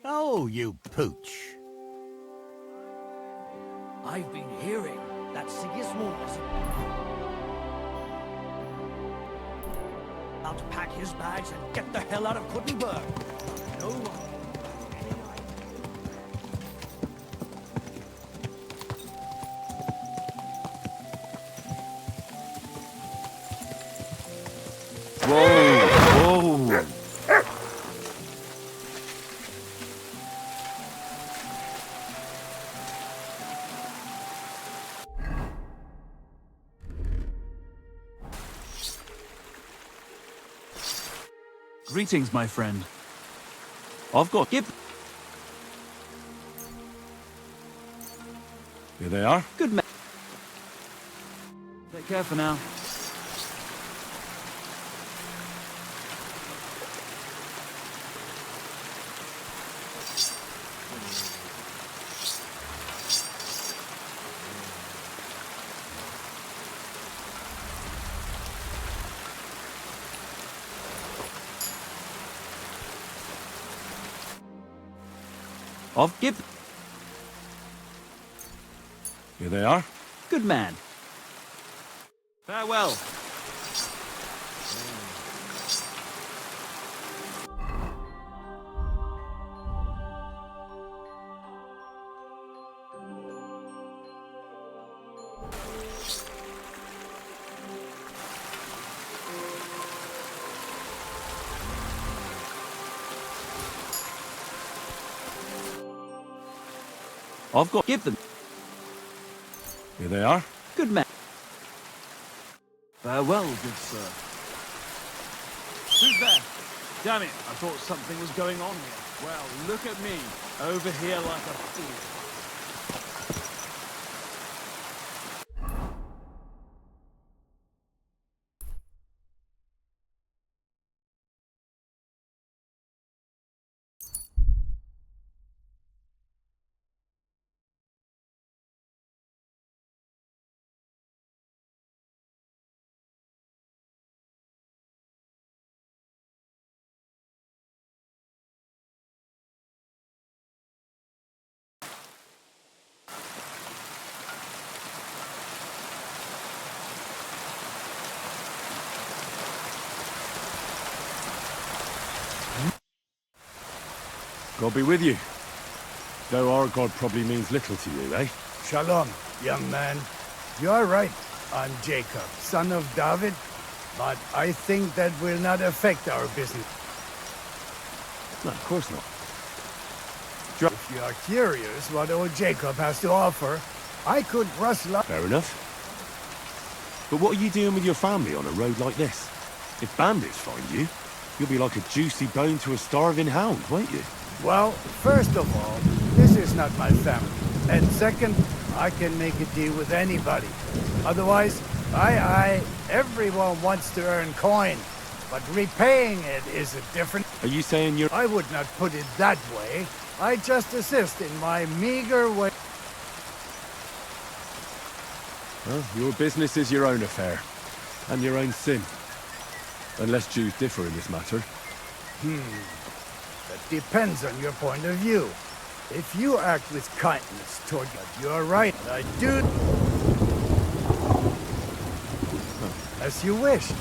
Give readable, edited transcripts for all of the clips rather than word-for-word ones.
Oh, you pooch. I've been hearing that Sigismund is about to pack his bags and get the hell out of Kuttenberg. No one. Whoa! Whoa! Greetings, my friend. I've got... Give... Here they are. Good man. Take care for now. I've... Give... Here they are. Good man. Farewell. I've got... Give them. Here they are. Good man. Farewell, good sir. Who's there? Damn it, I thought something was going on here. Well, look at me, over here like a fool. God be with you. Though our God probably means little to you, eh? Shalom, young man. You're right. I'm Jacob, son of David. But I think that will not affect our business. No, of course not. If you are curious what old Jacob has to offer, I could rustle up. Fair enough. But what are you doing with your family on a road like this? If bandits find you, you'll be like a juicy bone to a starving hound, won't you? Well, first of all, this is not my family. And second, I can make a deal with anybody. Otherwise, everyone wants to earn coin. But repaying it is a different... Are you saying you're... I would not put it that way. I just assist in my meager way. Well, your business is your own affair. And your own sin. Unless Jews differ in this matter. That depends on your point of view. If you act with kindness toward God, you're right. I do... As you wish.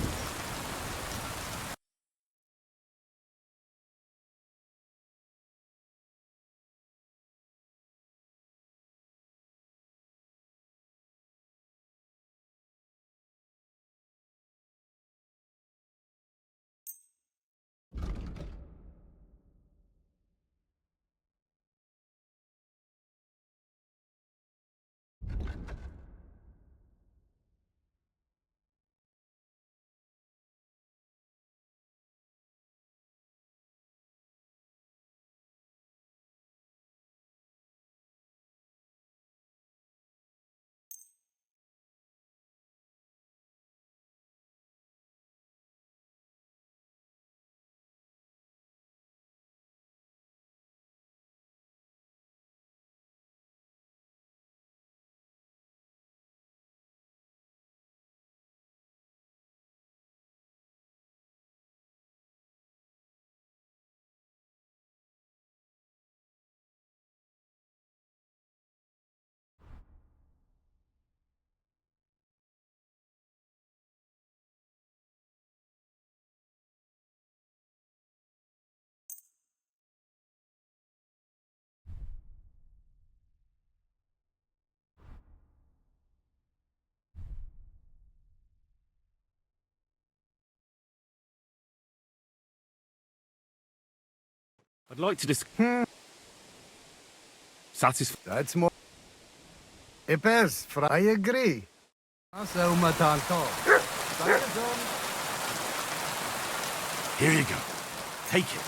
I'd like to That's more... Ipes, I agree. So, Matanto. Here you go. Take it.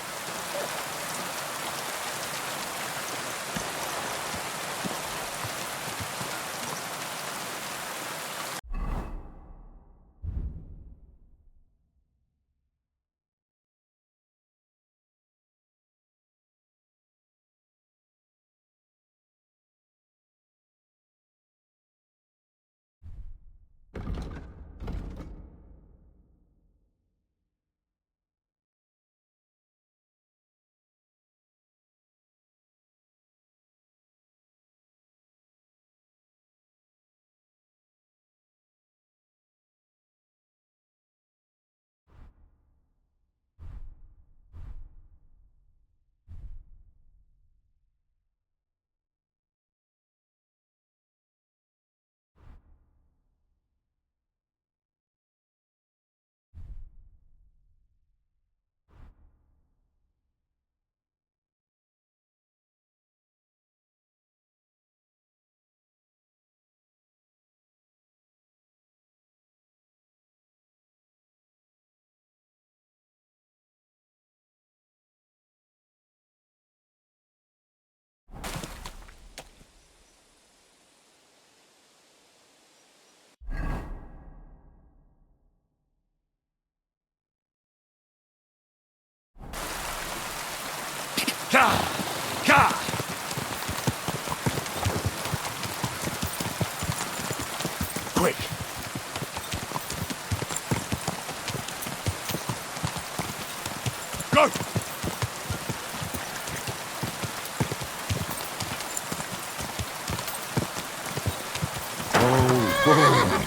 Quick! Go! Oh,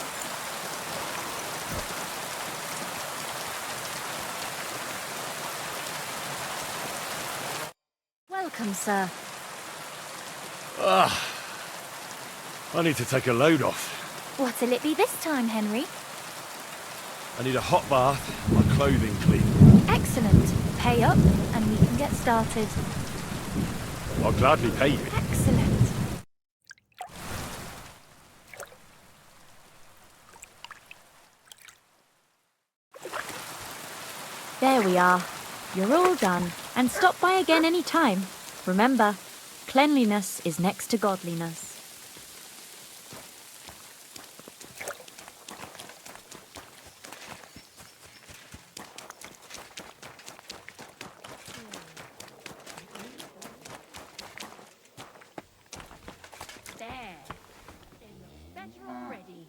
Welcome, sir. I need to take a load off. What'll it be this time, Henry? I need a hot bath, my clothing clean. Excellent. Pay up, and we can get started. I'll gladly pay you. Excellent. There we are. You're all done. And stop by again any time. Remember, cleanliness is next to godliness. There. It looks better already.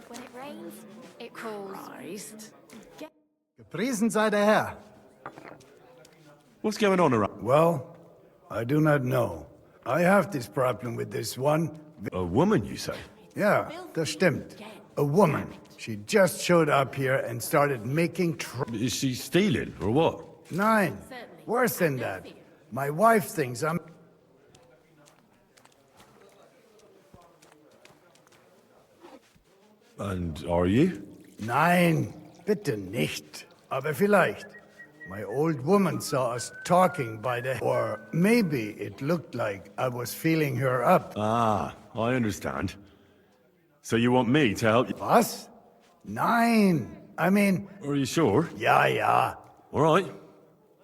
When it rains, it pours. Gepriesen sei der Herr. What's going on around? Well, I do not know. I have this problem with this one. A woman, you say? Yeah, das stimmt. A woman. She just showed up here and started making Is she stealing, or what? Nine. Worse than that. My wife thinks I'm... And are you? Nein, bitte nicht. Aber vielleicht. My old woman saw us talking by the... Or maybe it looked like I was feeling her up. Ah, I understand. So you want me to help you? Was? Nein. I mean... Are you sure? Ja, ja. All right.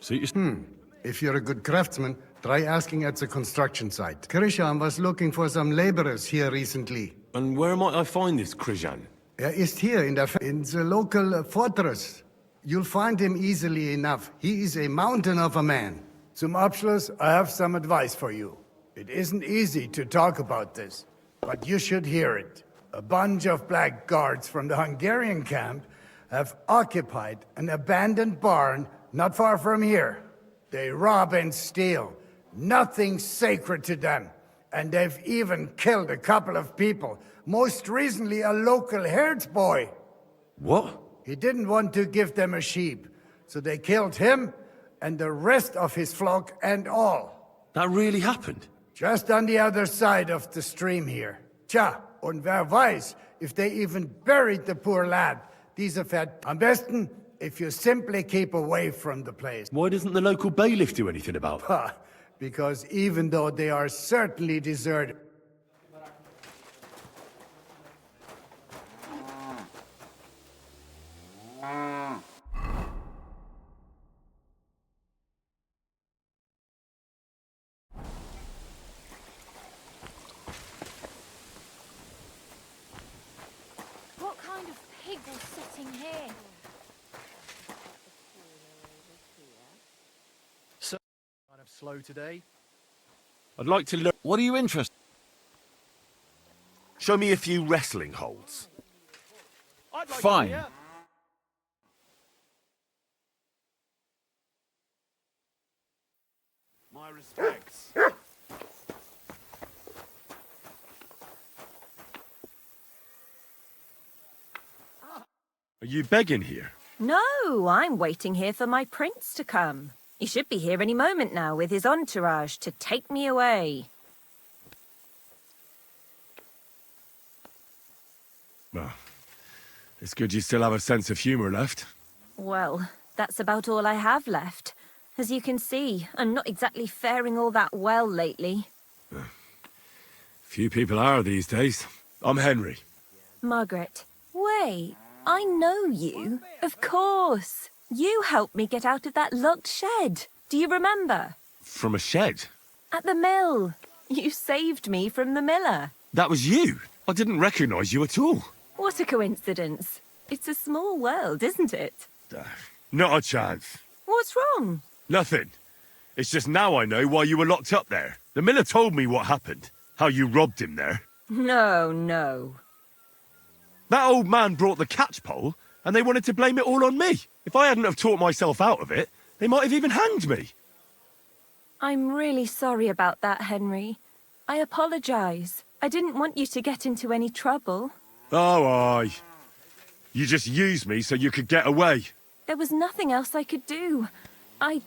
Suit your... If you're a good craftsman, try asking at the construction site. Krishan was looking for some laborers here recently. And where might I find this Krishan? Ist here in the local fortress. You'll find him easily enough. He is a mountain of a man. Zum Abschluss, I have some advice for you. It isn't easy to talk about this, but you should hear it. A bunch of black guards from the Hungarian camp have occupied an abandoned barn not far from here. They rob and steal. Nothing sacred to them. And they've even killed a couple of people. Most recently, a local herds boy. What? He didn't want to give them a sheep, so they killed him and the rest of his flock and all. That really happened? Just on the other side of the stream here. Tja, und wer weiß, if they even buried the poor lad. Diese Am besten, if you simply keep away from the place. Why doesn't the local bailiff do anything about it? Because even though they are certainly deserted... What kind of pig was sitting here? Kind of slow today. I'd like to learn. What are you interested? Show me a few wrestling holds. I'd like Fine. To hear. My respects. Are you begging here? No, I'm waiting here for my prince to come. He should be here any moment now with his entourage to take me away. Well, it's good you still have a sense of humour left. Well, that's about all I have left. As you can see, I'm not exactly faring all that well lately. Few people are these days. I'm Henry. Margaret, wait, I know you. Of course. You helped me get out of that locked shed. Do you remember? From a shed? At the mill. You saved me from the miller. That was you? I didn't recognise you at all. What a coincidence. It's a small world, isn't it? Not a chance. What's wrong? Nothing. It's just now I know why you were locked up there. The miller told me what happened. How you robbed him there. No. That old man brought the catchpole, and they wanted to blame it all on me. If I hadn't have talked myself out of it, they might have even hanged me. I'm really sorry about that, Henry. I apologize. I didn't want you to get into any trouble. Oh, aye. You just used me so you could get away. There was nothing else I could do. I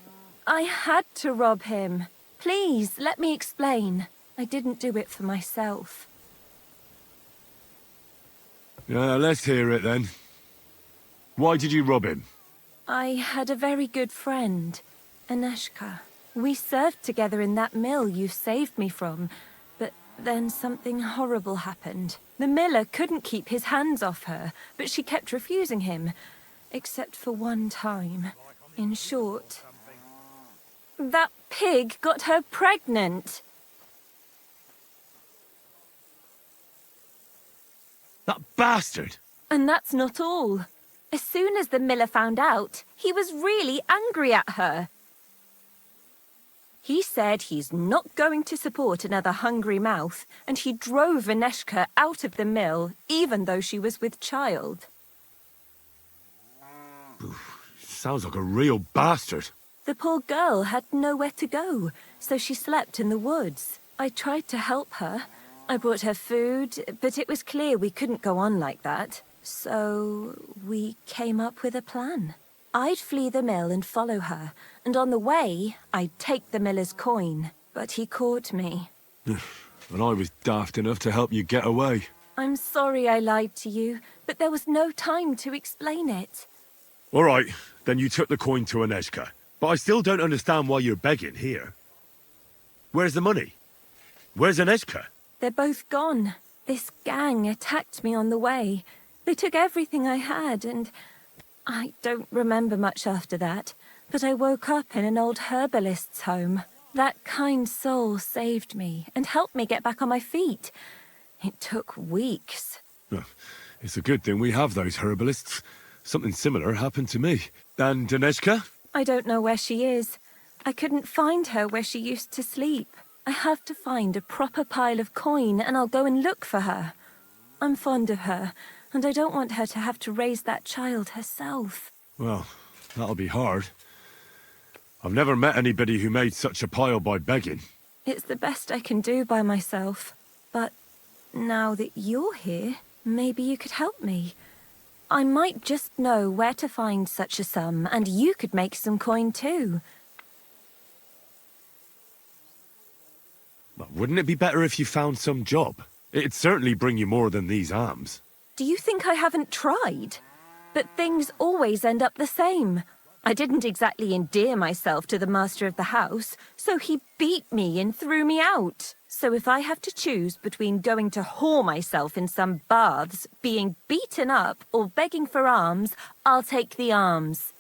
had to rob him. Please, let me explain. I didn't do it for myself. Let's hear it then. Why did you rob him? I had a very good friend, Aneshka. We served together in that mill you saved me from, but then something horrible happened. The miller couldn't keep his hands off her, but she kept refusing him, except for one time. In short, that pig got her pregnant. That bastard! And that's not all. As soon as the miller found out, he was really angry at her. He said he's not going to support another hungry mouth, and he drove Aneshka out of the mill, even though she was with child. Sounds like a real bastard. The poor girl had nowhere to go, so she slept in the woods. I tried to help her. I brought her food, but it was clear we couldn't go on like that. So we came up with a plan. I'd flee the mill and follow her, and on the way, I'd take the miller's coin. But he caught me. And I was daft enough to help you get away. I'm sorry I lied to you, but there was no time to explain it. All right, then you took the coin to Aneshka. But I still don't understand why you're begging here. Where's the money? Where's Aneshka? They're both gone. This gang attacked me on the way. They took everything I had, and I don't remember much after that. But I woke up in an old herbalist's home. That kind soul saved me and helped me get back on my feet. It took weeks. It's a good thing we have those herbalists. Something similar happened to me. And Aneshka? I don't know where she is. I couldn't find her where she used to sleep. I have to find a proper pile of coin, and I'll go and look for her. I'm fond of her, and I don't want her to have to raise that child herself. Well, that'll be hard. I've never met anybody who made such a pile by begging. It's the best I can do by myself. But now that you're here, maybe you could help me. I might just know where to find such a sum, and you could make some coin too. Well, wouldn't it be better if you found some job? It'd certainly bring you more than these alms. Do you think I haven't tried? but things always end up the same. I didn't exactly endear myself to the master of the house, so he beat me and threw me out. So if I have to choose between going to whore myself in some baths, being beaten up, or begging for alms, I'll take the alms.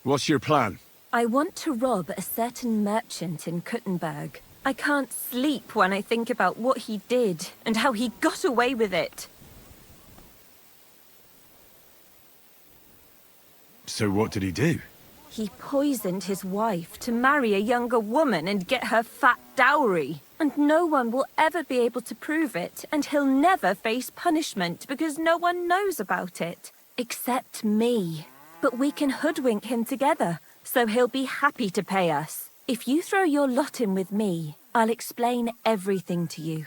What's your plan? I want to rob a certain merchant in Kuttenberg. I can't sleep when I think about what he did and how he got away with it. So what did he do? He poisoned his wife to marry a younger woman and get her fat dowry. And no one will ever be able to prove it, and he'll never face punishment because no one knows about it. Except me. But we can hoodwink him together, so he'll be happy to pay us. If you throw your lot in with me, I'll explain everything to you.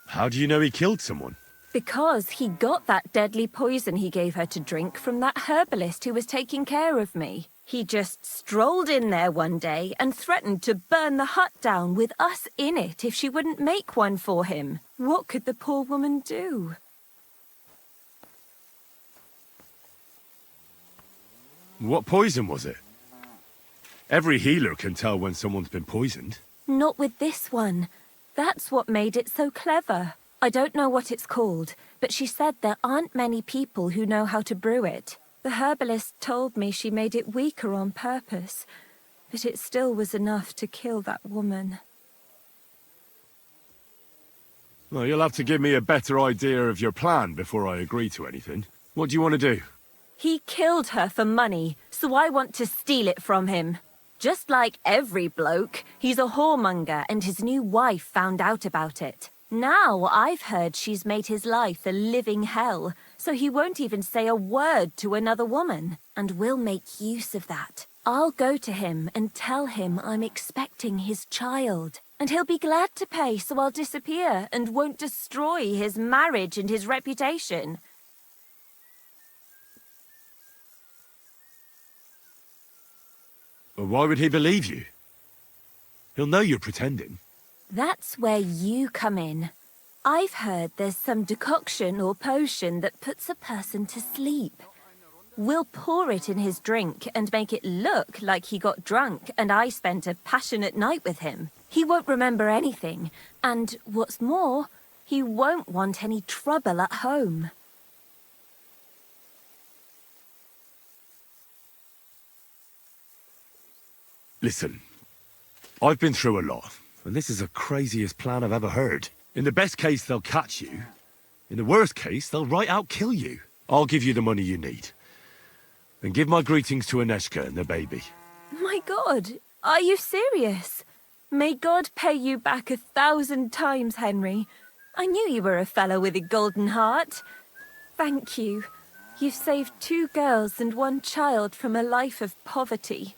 How do you know he killed someone? Because he got that deadly poison he gave her to drink from that herbalist who was taking care of me. He just strolled in there one day and threatened to burn the hut down with us in it if she wouldn't make one for him. What could the poor woman do? What poison was it? Every healer can tell when someone's been poisoned. Not with this one. That's what made it so clever. I don't know what it's called, but she said there aren't many people who know how to brew it. The herbalist told me she made it weaker on purpose, but it still was enough to kill that woman. Well, you'll have to give me a better idea of your plan before I agree to anything. What do you want to do? He killed her for money, so I want to steal it from him. Just like every bloke, he's a whoremonger and his new wife found out about it. Now I've heard she's made his life a living hell, so he won't even say a word to another woman. And we'll make use of that. I'll go to him and tell him I'm expecting his child. And he'll be glad to pay, so I'll disappear and won't destroy his marriage and his reputation. Well, why would he believe you? He'll know you're pretending. That's where you come in. I've heard there's some decoction or potion that puts a person to sleep. We'll pour it in his drink and make it look like he got drunk and I spent a passionate night with him. He won't remember anything, and what's more, he won't want any trouble at home. Listen, I've been through a lot, and this is the craziest plan I've ever heard. In the best case, they'll catch you. In the worst case, they'll right out kill you. I'll give you the money you need. And give my greetings to Aneshka and the baby. My God, are you serious? May God pay you back 1,000 times, Henry. I knew you were a fellow with a golden heart. Thank you. You've saved 2 girls and 1 child from a life of poverty.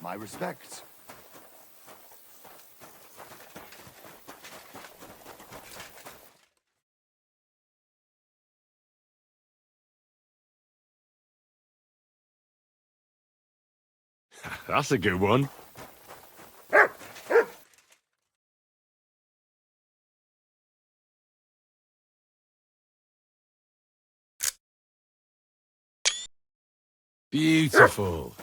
My respects. That's a good one. Beautiful.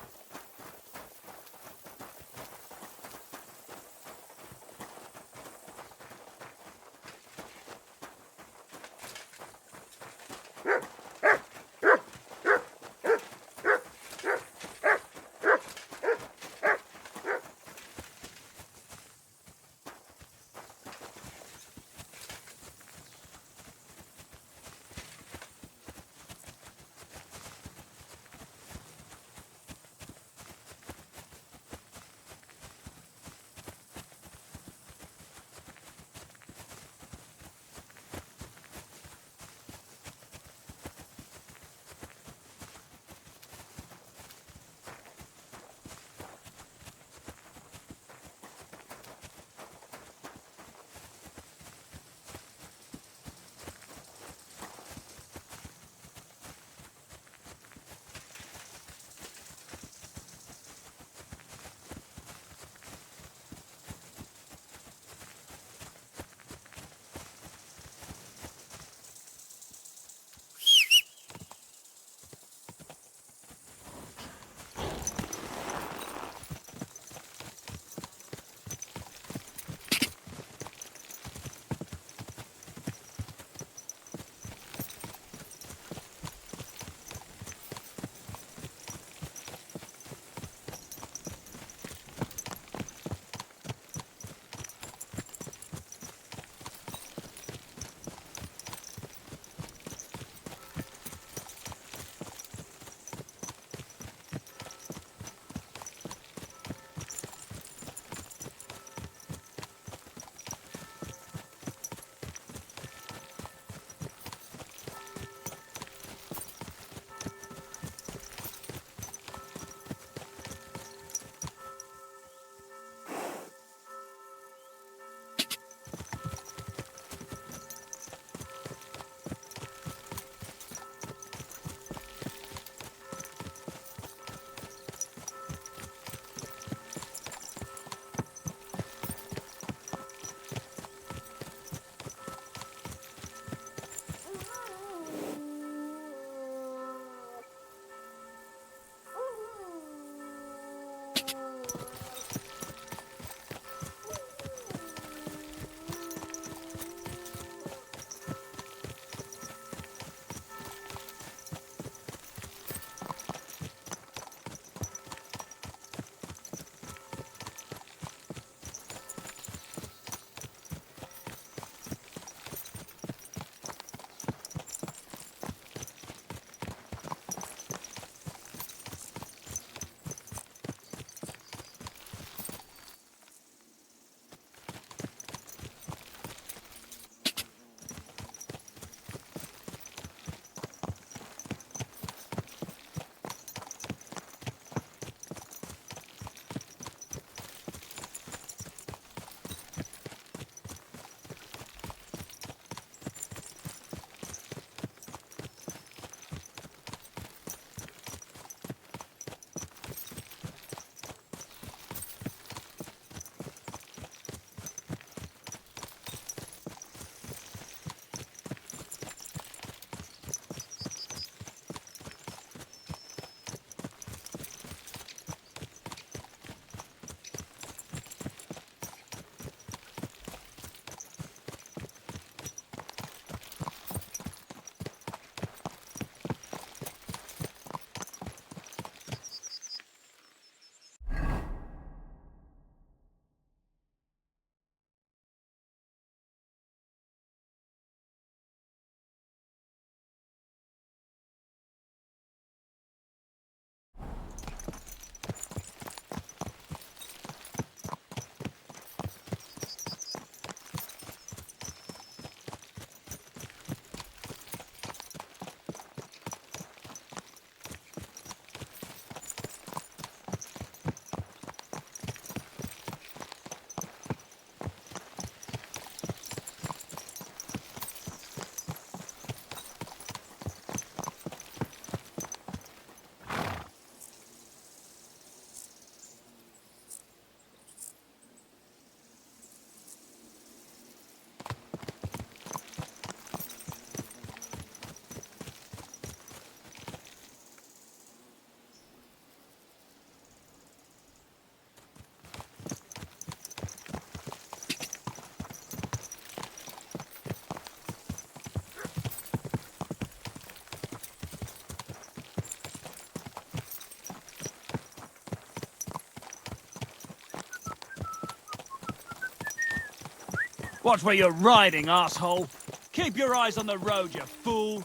Watch where you're riding, asshole. Keep your eyes on the road, you fool.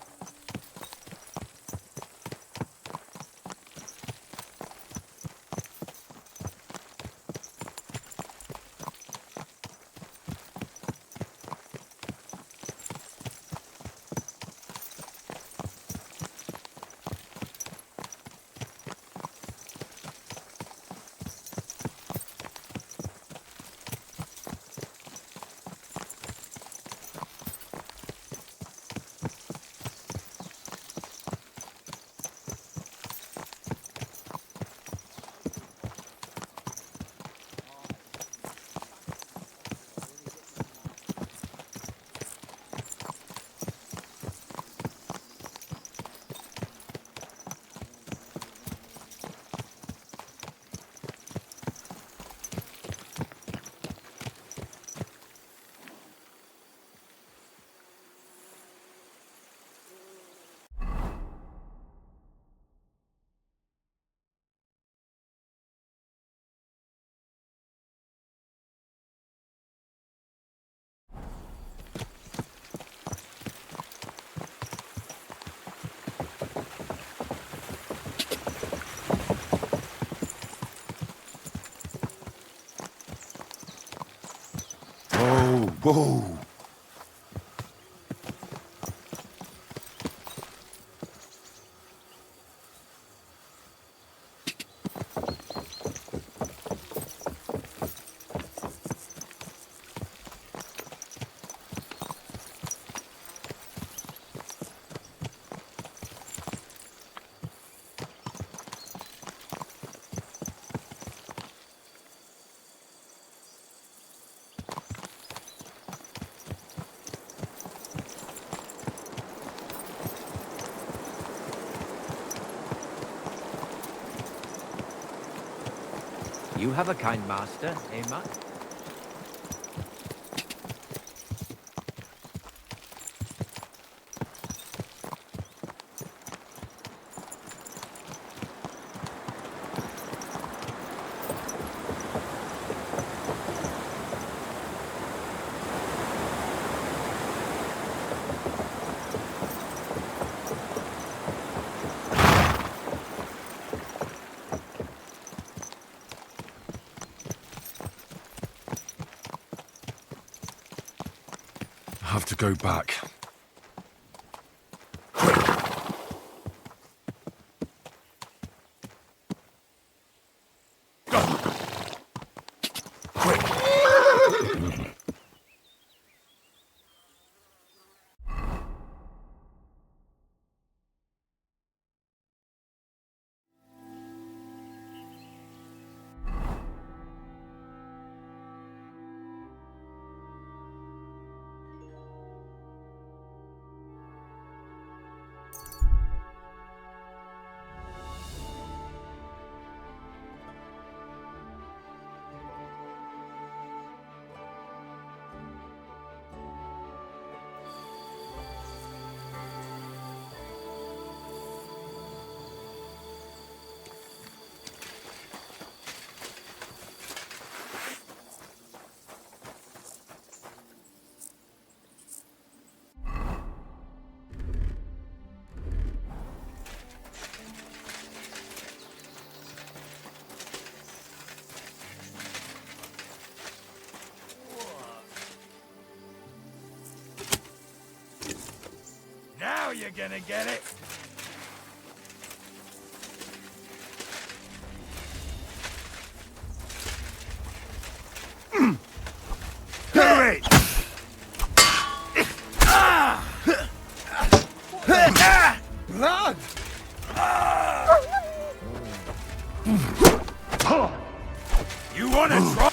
Whoa. You have a kind master, eh, Matt? I have to go back. Now you're gonna get it. Hurry! Blood! You wanna try?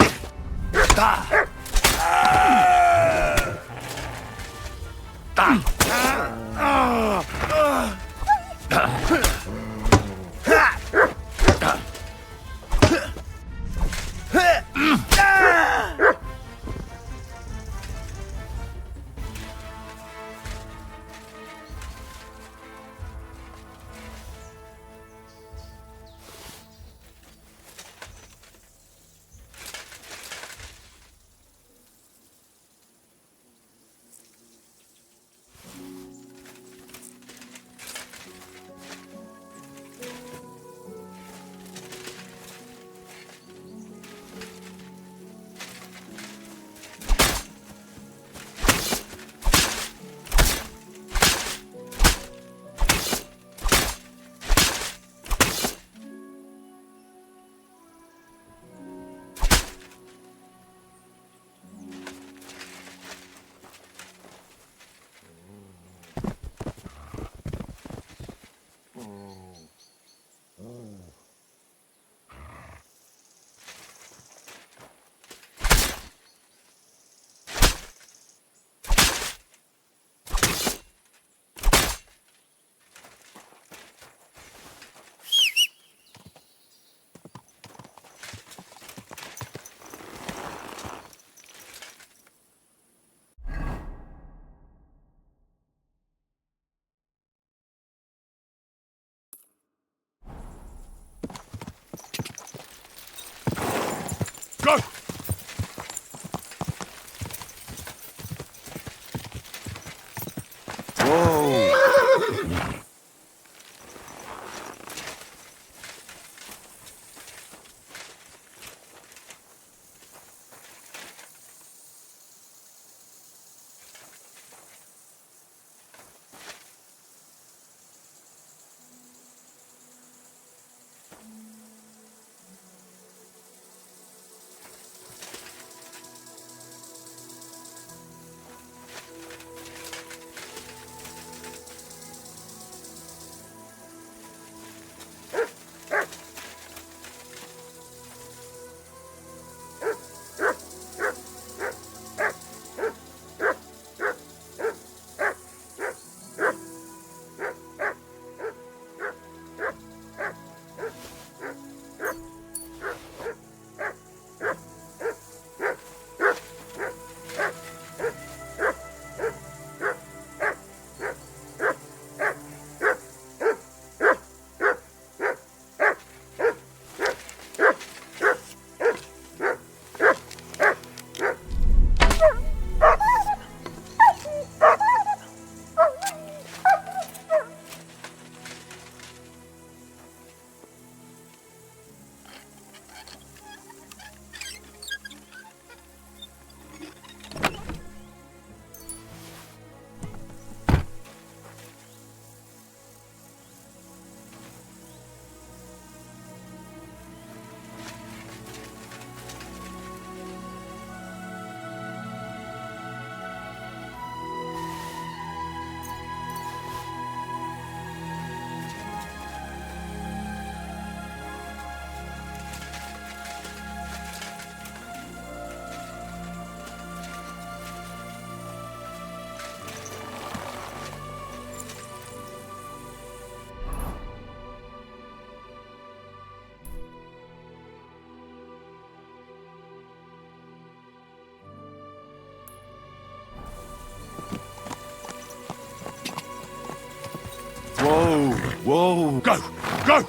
Whoa! Go! Go!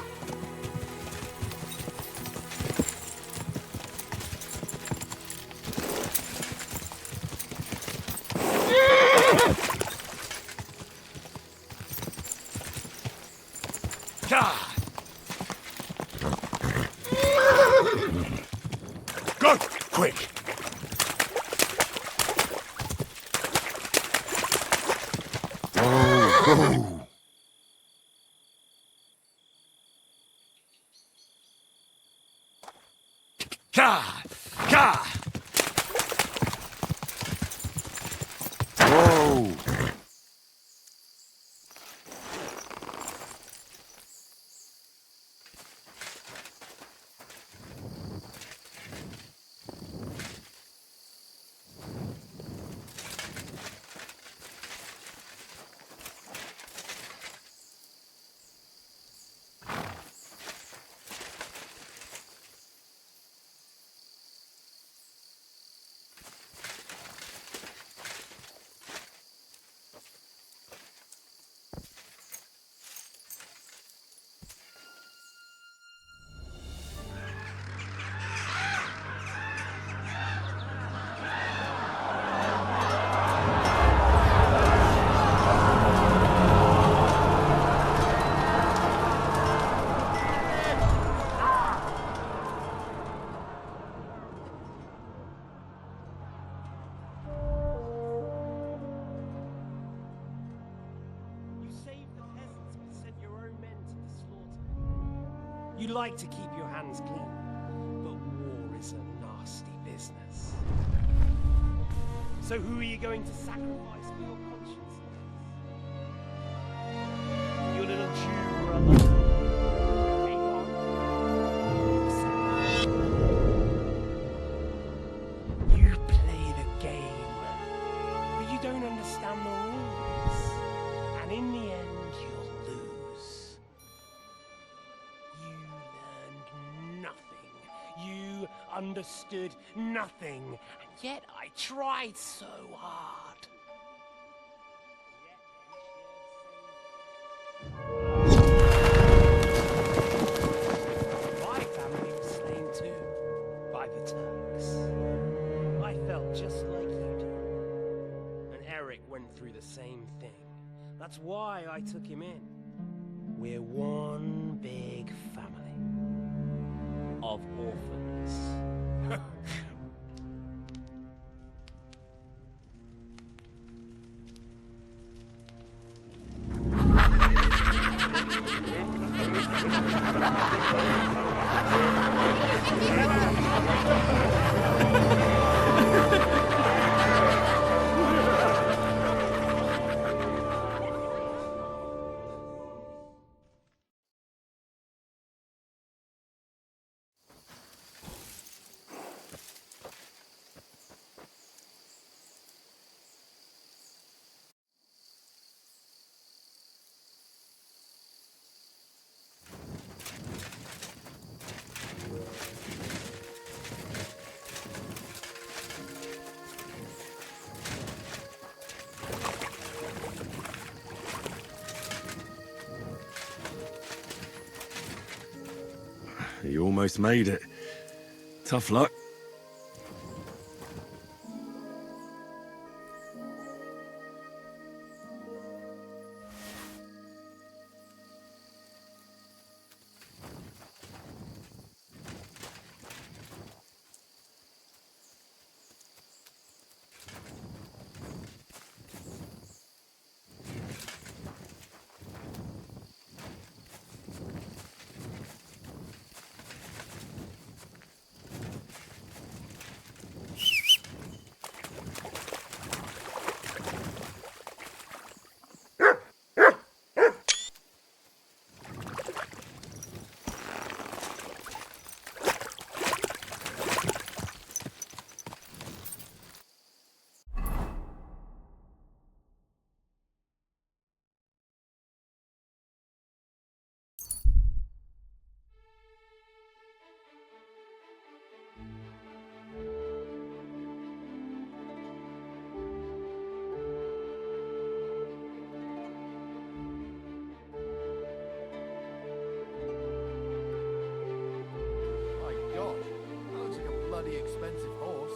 Go! Quick! Whoa! Ka! Ka! Whoa! You like to keep your hands clean, but war is a nasty business. So who are you going to sacrifice for your conscience? Your little Jew or a You play the game, but you don't understand the rules. And in the end, you'll lose. You learned nothing. You understood nothing. And yet I tried so hard. My family was slain too, by the Turks. I felt just like you do. And Eric went through the same thing. That's why I took him in. We're one big family of orphans. You almost made it. Tough luck. bloody expensive horse.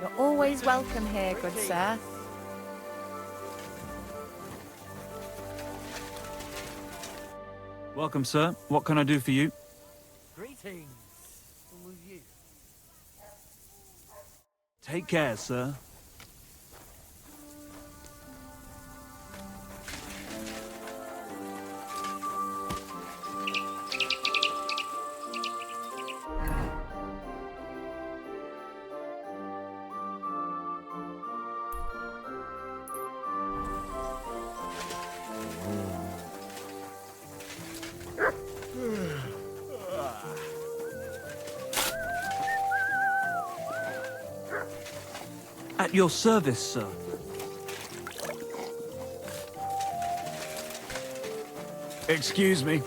You're always welcome here, good sir. Welcome, sir. What can I do for you? Greetings. Who are you? Take care, sir. At your service, sir. Excuse me.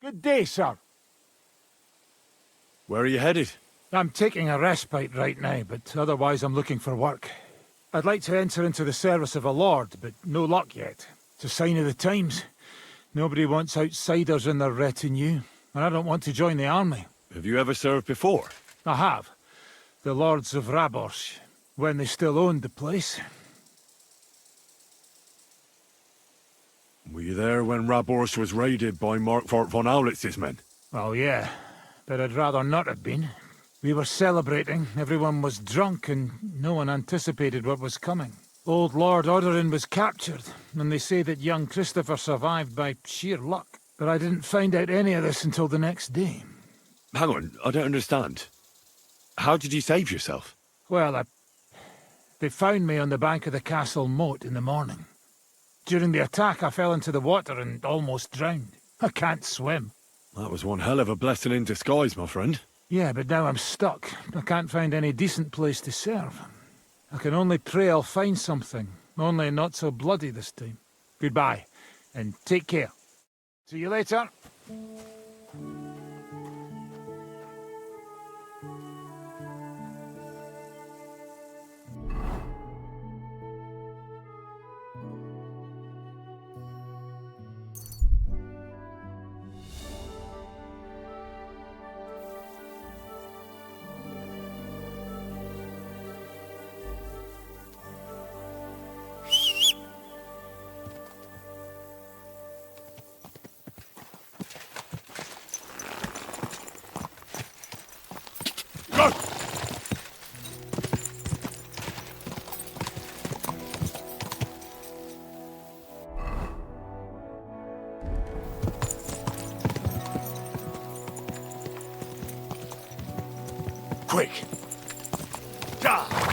Good day, sir. Where are you headed? I'm taking a respite right now, but otherwise I'm looking for work. I'd like to enter into the service of a lord, but no luck yet. It's a sign of the times. Nobody wants outsiders in their retinue, and I don't want to join the army. Have you ever served before? I have. The lords of Raborsh, when they still owned the place. Were you there when Raborsh was raided by Markfort von Aulitz's men? Oh yeah, but I'd rather not have been. We were celebrating, everyone was drunk, and no one anticipated what was coming. Old Lord Odorin was captured, and they say that young Christopher survived by sheer luck. But I didn't find out any of this until the next day. Hang on, I don't understand. How did you save yourself? Well, they found me on the bank of the castle moat in the morning. During the attack, I fell into the water and almost drowned. I can't swim. That was one hell of a blessing in disguise, my friend. Yeah, but now I'm stuck. I can't find any decent place to serve. I can only pray I'll find something, only not so bloody this time. Goodbye, and take care. See you later. quick! Ah!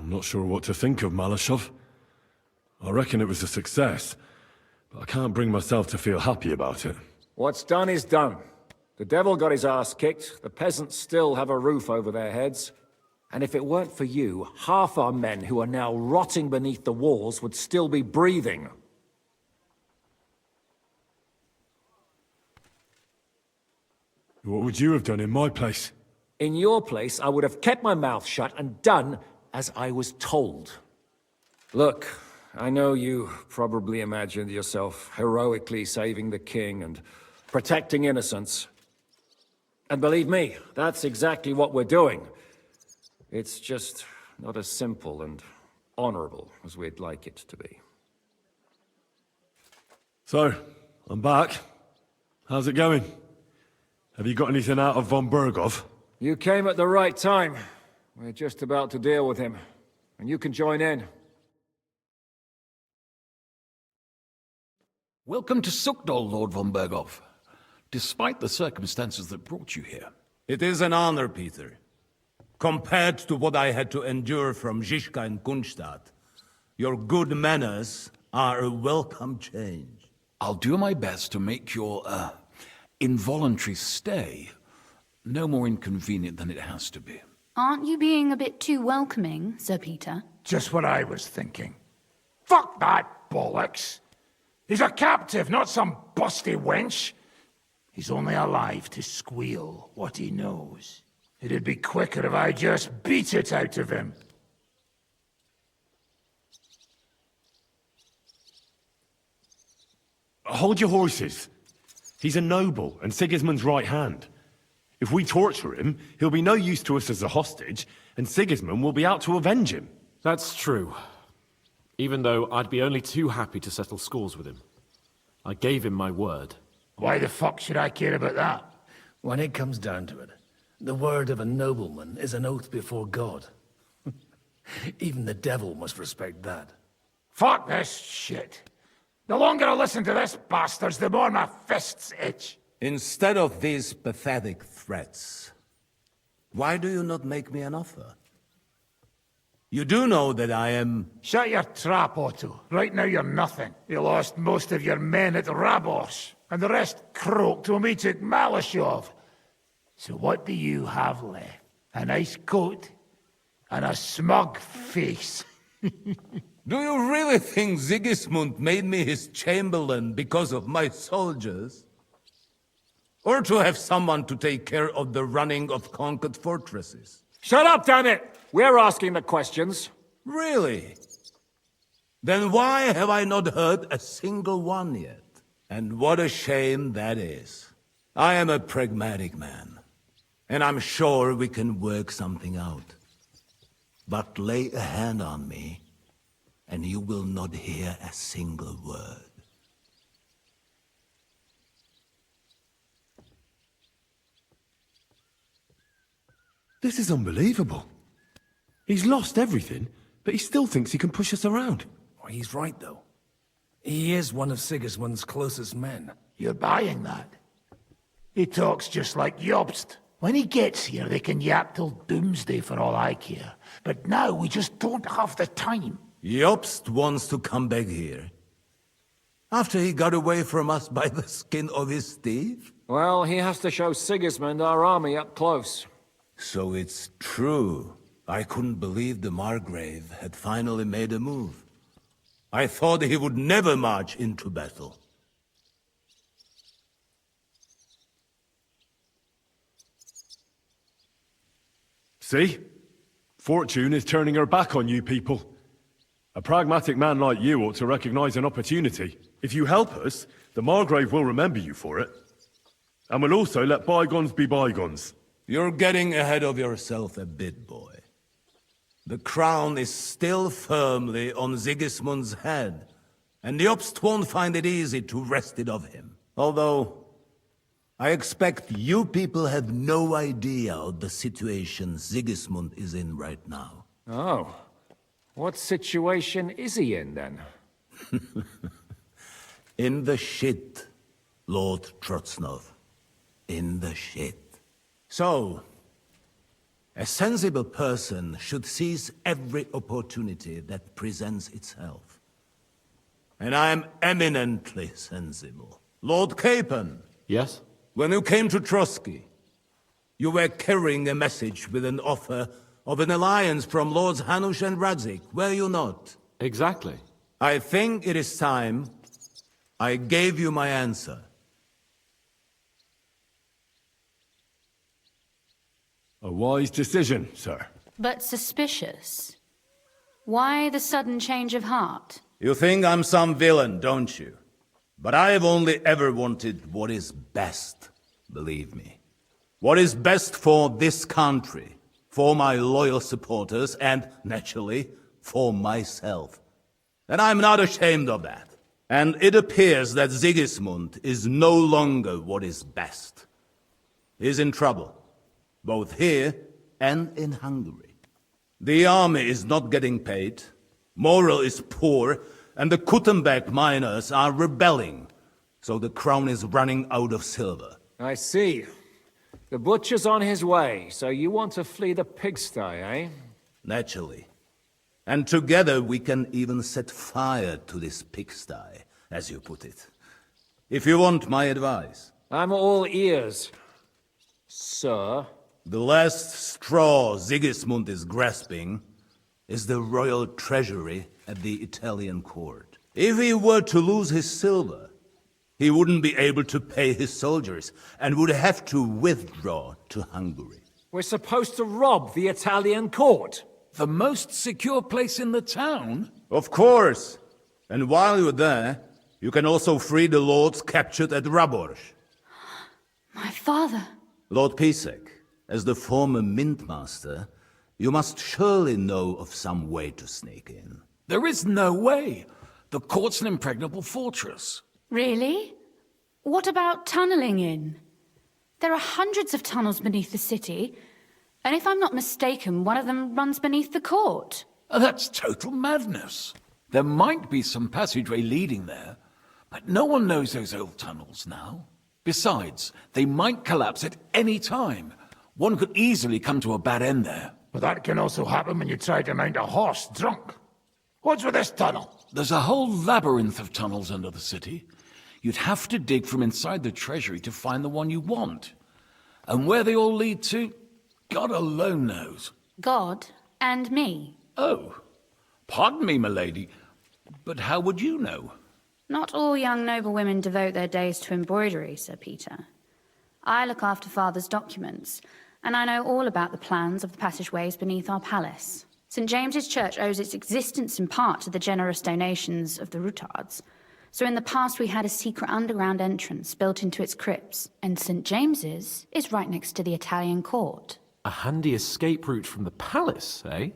I'm not sure what to think of Malashov. I reckon it was a success, but I can't bring myself to feel happy about it. What's done is done. The devil got his ass kicked, the peasants still have a roof over their heads. And if it weren't for you, half our men who are now rotting beneath the walls would still be breathing. What would you have done in my place? In your place, I would have kept my mouth shut and done as I was told. Look, I know you probably imagined yourself heroically saving the king and protecting innocents. And believe me, that's exactly what we're doing. It's just not as simple and honorable as we'd like it to be. So, I'm back. How's it going? Have you got anything out of von Bergov? You came at the right time. We're just about to deal with him, and you can join in. Welcome to Sukdol, Lord von Bergov. Despite the circumstances that brought you here. It is an honor, Peter. Compared to what I had to endure from Zizka and Kunstadt, your good manners are a welcome change. I'll do my best to make your, involuntary stay no more inconvenient than it has to be. Aren't you being a bit too welcoming, Sir Peter? Just what I was thinking. Fuck that bollocks! He's a captive, not some busty wench. He's only alive to squeal what he knows. It'd be quicker if I just beat it out of him. Hold your horses. He's a noble and Sigismund's right hand. If we torture him, he'll be no use to us as a hostage, and Sigismund will be out to avenge him. That's true. Even though I'd be only too happy to settle scores with him. I gave him my word. Why the fuck should I care about that? When it comes down to it, the word of a nobleman is an oath before God. Even the devil must respect that. Fuck this shit. The longer I listen to this bastards, the more my fists itch. Instead of these pathetic threats, why do you not make me an offer? You do know that I am... Shut your trap, Otto. Right now you're nothing. You lost most of your men at Rabos, and the rest croaked when we took Malashov. So what do you have left? A nice coat and a smug face. Do you really think Sigismund made me his chamberlain because of my soldiers? Or to have someone to take care of the running of conquered fortresses? Shut up, damn it! We're asking the questions. Really? Then why have I not heard a single one yet? And what a shame that is. I am a pragmatic man, and I'm sure we can work something out. But lay a hand on me, and you will not hear a single word. This is unbelievable. He's lost everything, but he still thinks he can push us around. Oh, he's right, though. He is one of Sigismund's closest men. You're buying that? He talks just like Jobst. When he gets here, they can yap till doomsday for all I care. But now we just don't have the time. Jobst wants to come back here. After he got away from us by the skin of his teeth? Well, he has to show Sigismund our army up close. So it's true. I couldn't believe the Margrave had finally made a move. I thought he would never march into battle. See? Fortune is turning her back on you people. A pragmatic man like you ought to recognize an opportunity. If you help us, the Margrave will remember you for it. And will also let bygones be bygones. You're getting ahead of yourself a bit, boy. The crown is still firmly on Sigismund's head, and the Obst won't find it easy to wrest it of him. Although, I expect you people have no idea of the situation Sigismund is in right now. Oh. What situation is he in, then? In the shit, Lord Trotznov. In the shit. So, a sensible person should seize every opportunity that presents itself. And I am eminently sensible. Lord Capon. Yes? When you came to Trotsky, you were carrying a message with an offer of an alliance from Lords Hanush and Radzik, were you not? Exactly. I think it is time I gave you my answer. A wise decision, sir. But suspicious. Why the sudden change of heart? You think I'm some villain, don't you? But I have only ever wanted what is best, believe me. What is best for this country, for my loyal supporters, and, naturally, for myself. And I'm not ashamed of that. And it appears that Sigismund is no longer what is best. He's in trouble, both here and in Hungary. The army is not getting paid, morale is poor, and the Kuttenberg miners are rebelling, so the crown is running out of silver. I see. The butcher's on his way, so you want to flee the pigsty, eh? Naturally. And together we can even set fire to this pigsty, as you put it. If you want my advice. I'm all ears, sir. The last straw Sigismund is grasping is the royal treasury at the Italian court. If he were to lose his silver, he wouldn't be able to pay his soldiers and would have to withdraw to Hungary. We're supposed to rob the Italian court. The most secure place in the town? Of course. And while you're there, you can also free the lords captured at Raborz. My father. Lord Pisek, as the former mintmaster, you must surely know of some way to sneak in. There is no way. The court's an impregnable fortress. Really? What about tunneling in? There are hundreds of tunnels beneath the city, and if I'm not mistaken, one of them runs beneath the court. That's total madness. There might be some passageway leading there, but no one knows those old tunnels now. Besides, they might collapse at any time. One could easily come to a bad end there. But that can also happen when you try to mount a horse drunk. What's with this tunnel? There's a whole labyrinth of tunnels under the city. You'd have to dig from inside the treasury to find the one you want. And where they all lead to, God alone knows. God and me. Oh, pardon me, milady, but how would you know? Not all young noblewomen devote their days to embroidery, Sir Peter. I look after Father's documents, and I know all about the plans of the passageways beneath our palace. St. James's Church owes its existence in part to the generous donations of the Routards. So in the past we had a secret underground entrance built into its crypts, and St. James's is right next to the Italian court. A handy escape route from the palace, eh?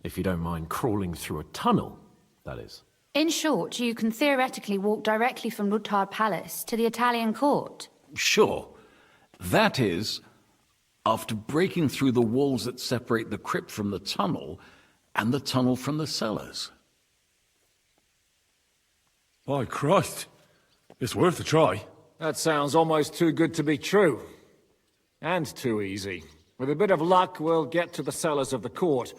If you don't mind crawling through a tunnel, that is. In short, you can theoretically walk directly from Routard Palace to the Italian court. Sure. That is, after breaking through the walls that separate the crypt from the tunnel, and the tunnel from the cellars. By Christ. It's worth a try. That sounds almost too good to be true. And too easy. With a bit of luck, we'll get to the cellars of the court.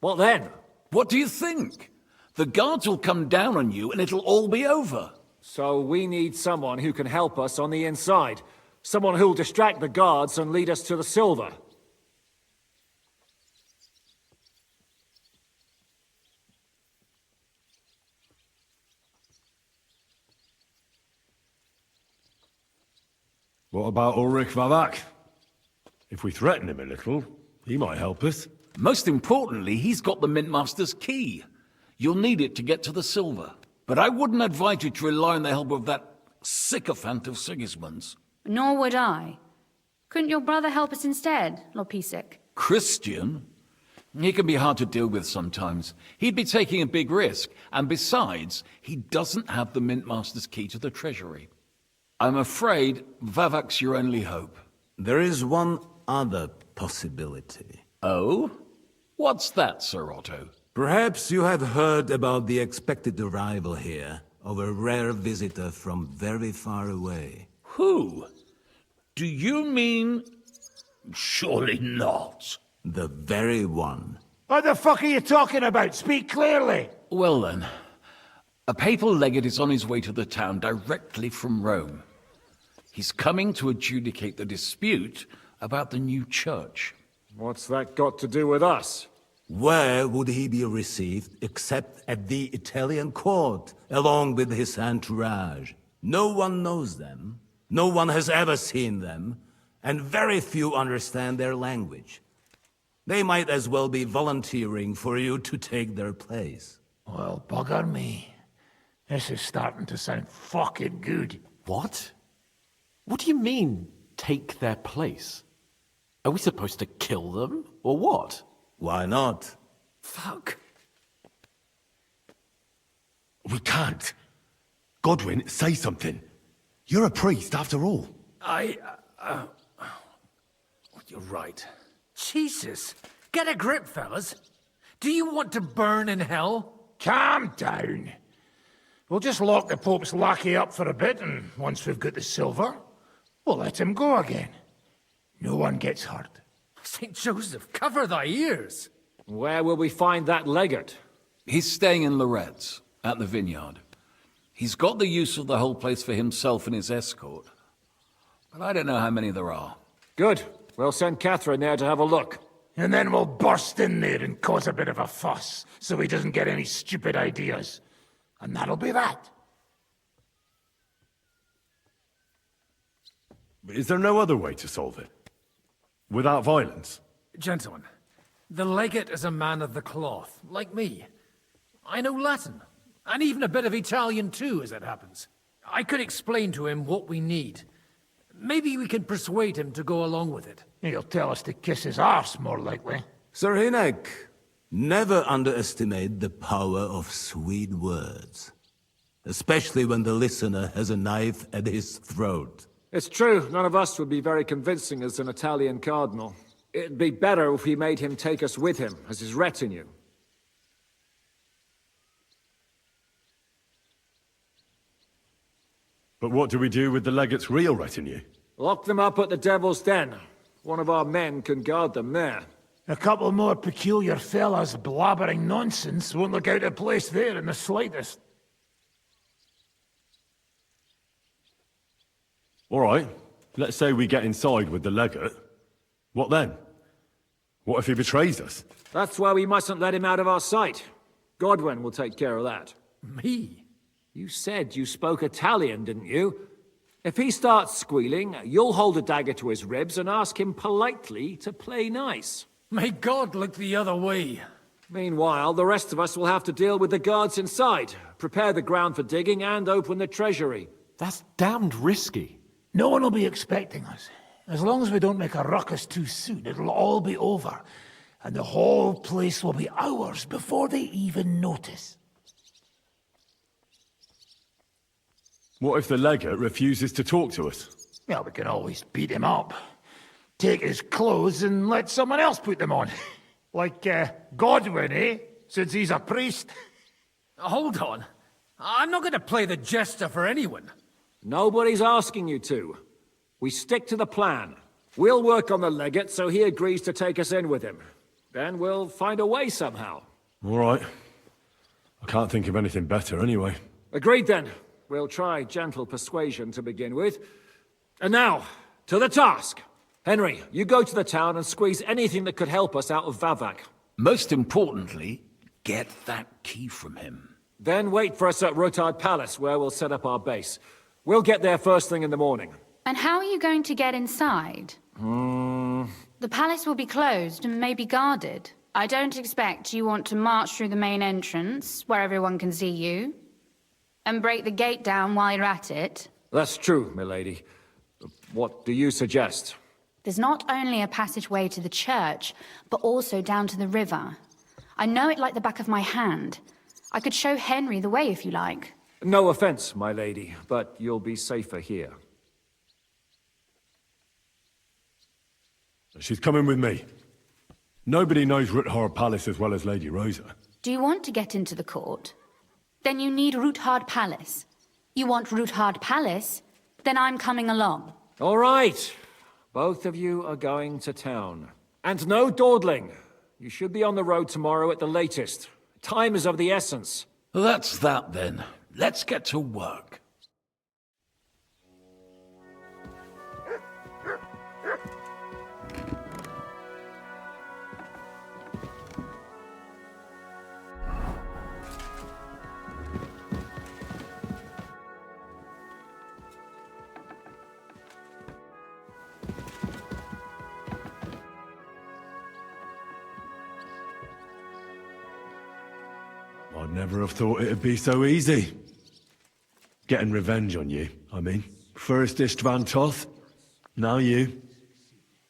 What then? What do you think? The guards will come down on you and it'll all be over. So we need someone who can help us on the inside. Someone who'll distract the guards and lead us to the silver. What about Ulrich Vavak? If we threaten him a little, he might help us. Most importantly, he's got the Mintmaster's key. You'll need it to get to the silver. But I wouldn't advise you to rely on the help of that sycophant of Sigismund's. Nor would I. Couldn't your brother help us instead, Lord Pisik? Christian? He can be hard to deal with sometimes. He'd be taking a big risk, and besides, he doesn't have the Mintmaster's key to the treasury. I'm afraid Vavak's your only hope. There is one other possibility. Oh? What's that, Sir Otto? Perhaps you have heard about the expected arrival here of a rare visitor from very far away. Who? Do you mean... Surely not. The very one. What the fuck are you talking about? Speak clearly! Well then, a papal legate is on his way to the town directly from Rome. He's coming to adjudicate the dispute about the new church. What's that got to do with us? Where would he be received except at the Italian court, along with his entourage? No one knows them, no one has ever seen them, and very few understand their language. They might as well be volunteering for you to take their place. Well, bugger me. This is starting to sound fucking good. What? What do you mean, take their place? Are we supposed to kill them, or what? Why not? Fuck. We can't. Godwin, say something. You're a priest, after all. You're right. Jesus! Get a grip, fellas. Do you want to burn in hell? Calm down. We'll just lock the Pope's lackey up for a bit, and once we've got the silver, we'll let him go again. No one gets hurt. St. Joseph, cover thy ears! Where will we find that legate? He's staying in Loretz, at the vineyard. He's got the use of the whole place for himself and his escort. But I don't know how many there are. Good. We'll send Catherine there to have a look. And then we'll burst in there and cause a bit of a fuss, so he doesn't get any stupid ideas. And that'll be that. Is there no other way to solve it? Without violence? Gentlemen, the legate is a man of the cloth, like me. I know Latin, and even a bit of Italian too, as it happens. I could explain to him what we need. Maybe we can persuade him to go along with it. He'll tell us to kiss his arse, more likely. Sir Hinek, never underestimate the power of sweet words. Especially when the listener has a knife at his throat. It's true, none of us would be very convincing as an Italian cardinal. It'd be better if we made him take us with him, as his retinue. But what do we do with the legate's real retinue? Lock them up at the Devil's Den. One of our men can guard them there. A couple more peculiar fellas blabbering nonsense won't look out of place there in the slightest. All right, let's say we get inside with the legate. What then? What if he betrays us? That's why we mustn't let him out of our sight. Godwin will take care of that. Me? You said you spoke Italian, didn't you? If he starts squealing, you'll hold a dagger to his ribs and ask him politely to play nice. May God look the other way. Meanwhile, the rest of us will have to deal with the guards inside, prepare the ground for digging, and open the treasury. That's damned risky. No one will be expecting us. As long as we don't make a ruckus too soon, it'll all be over. And the whole place will be ours before they even notice. What if the legate refuses to talk to us? Well, we can always beat him up. Take his clothes and let someone else put them on. Like, Godwin, eh? Since he's a priest. Hold on. I'm not going to play the jester for anyone. Nobody's asking you to. We stick to the plan. We'll work on the legate so he agrees to take us in with him. Then we'll find a way somehow. All right. I can't think of anything better anyway. Agreed then. We'll try gentle persuasion to begin with. And now, to the task! Henry, you go to the town and squeeze anything that could help us out of Vavak. Most importantly, get that key from him. Then wait for us at Rotard Palace, where we'll set up our base. We'll get there first thing in the morning. And how are you going to get inside? Hmm... The palace will be closed and maybe guarded. I don't expect you want to march through the main entrance, where everyone can see you, and break the gate down while you're at it. That's true, milady. What do you suggest? There's not only a passageway to the church, but also down to the river. I know it like the back of my hand. I could show Henry the way if you like. No offense, my lady, but you'll be safer here. She's coming with me. Nobody knows Rutthard Palace as well as Lady Rosa. Do you want to get into the court? Then you need Rutthard Palace. You want Rutthard Palace? Then I'm coming along. All right. Both of you are going to town. And no dawdling. You should be on the road tomorrow at the latest. Time is of the essence. That's that then. Let's get to work. I'd never have thought it'd be so easy. Getting revenge on you, I mean. First Istvan Toth, now you.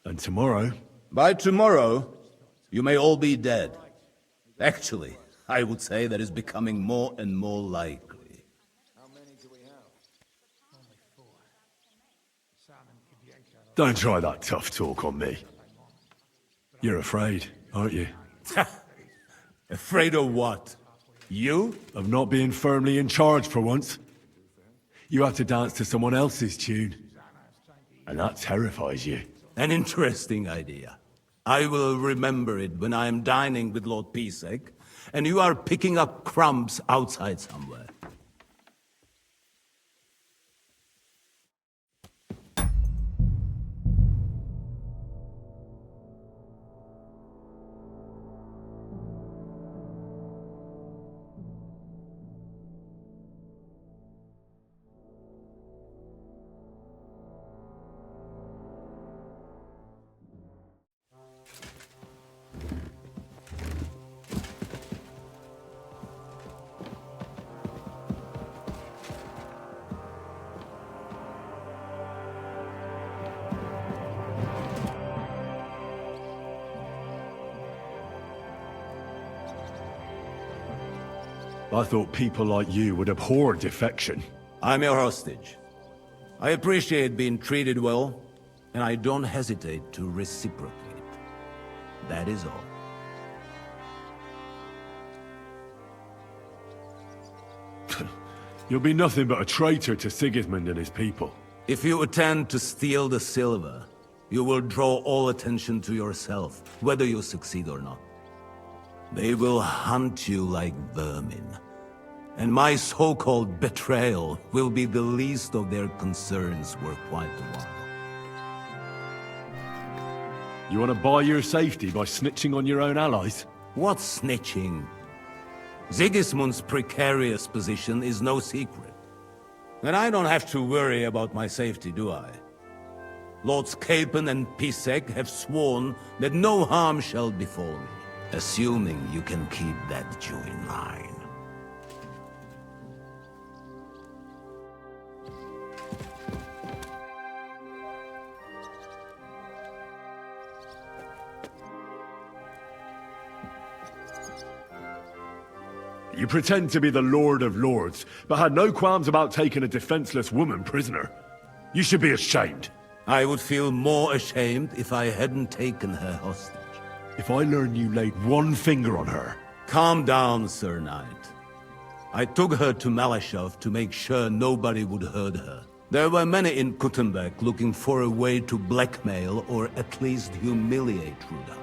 And tomorrow... By tomorrow, you may all be dead. Actually, I would say that is becoming more and more likely. Don't try that tough talk on me. You're afraid, aren't you? Afraid of what? You? Of not being firmly in charge for once. You have to dance to someone else's tune. And that terrifies you. An interesting idea. I will remember it when I am dining with Lord Pisek, and you are picking up crumbs outside somewhere. I thought people like you would abhor defection. I'm your hostage. I appreciate being treated well, and I don't hesitate to reciprocate. That is all. You'll be nothing but a traitor to Sigismund and his people. If you attempt to steal the silver, you will draw all attention to yourself, whether you succeed or not. They will hunt you like vermin. And my so-called betrayal will be the least of their concerns for quite a while. You want to buy your safety by snitching on your own allies? What snitching? Sigismund's precarious position is no secret. And I don't have to worry about my safety, do I? Lords Capon and Pisek have sworn that no harm shall befall me. Assuming you can keep that Jew in line. You pretend to be the Lord of Lords, but had no qualms about taking a defenseless woman prisoner. You should be ashamed. I would feel more ashamed if I hadn't taken her hostage. If I learn you laid one finger on her... Calm down, Sir Knight. I took her to Malashov to make sure nobody would hurt her. There were many in Kuttenberg looking for a way to blackmail or at least humiliate Rudolf.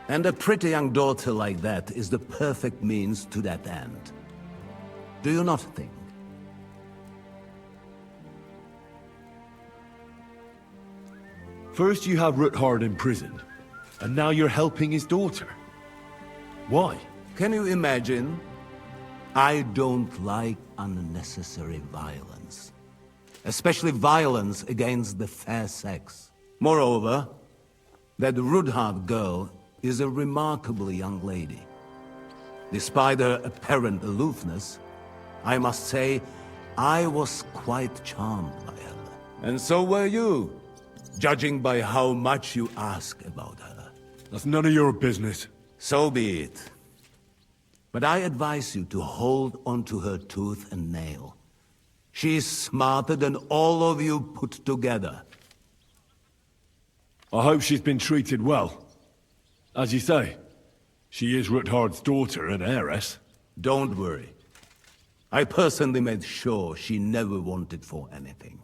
And a pretty young daughter like that is the perfect means to that end. Do you not think? First you have Ruthard imprisoned, and now you're helping his daughter. Why? Can you imagine? I don't like unnecessary violence. Especially violence against the fair sex. Moreover, that Ruthard girl is a remarkable young lady. Despite her apparent aloofness, I must say, I was quite charmed by her. And so were you, judging by how much you ask about her. That's none of your business. So be it. But I advise you to hold onto her tooth and nail. She's smarter than all of you put together. I hope she's been treated well. As you say, she is Ruthard's daughter and heiress. Don't worry. I personally made sure she never wanted for anything.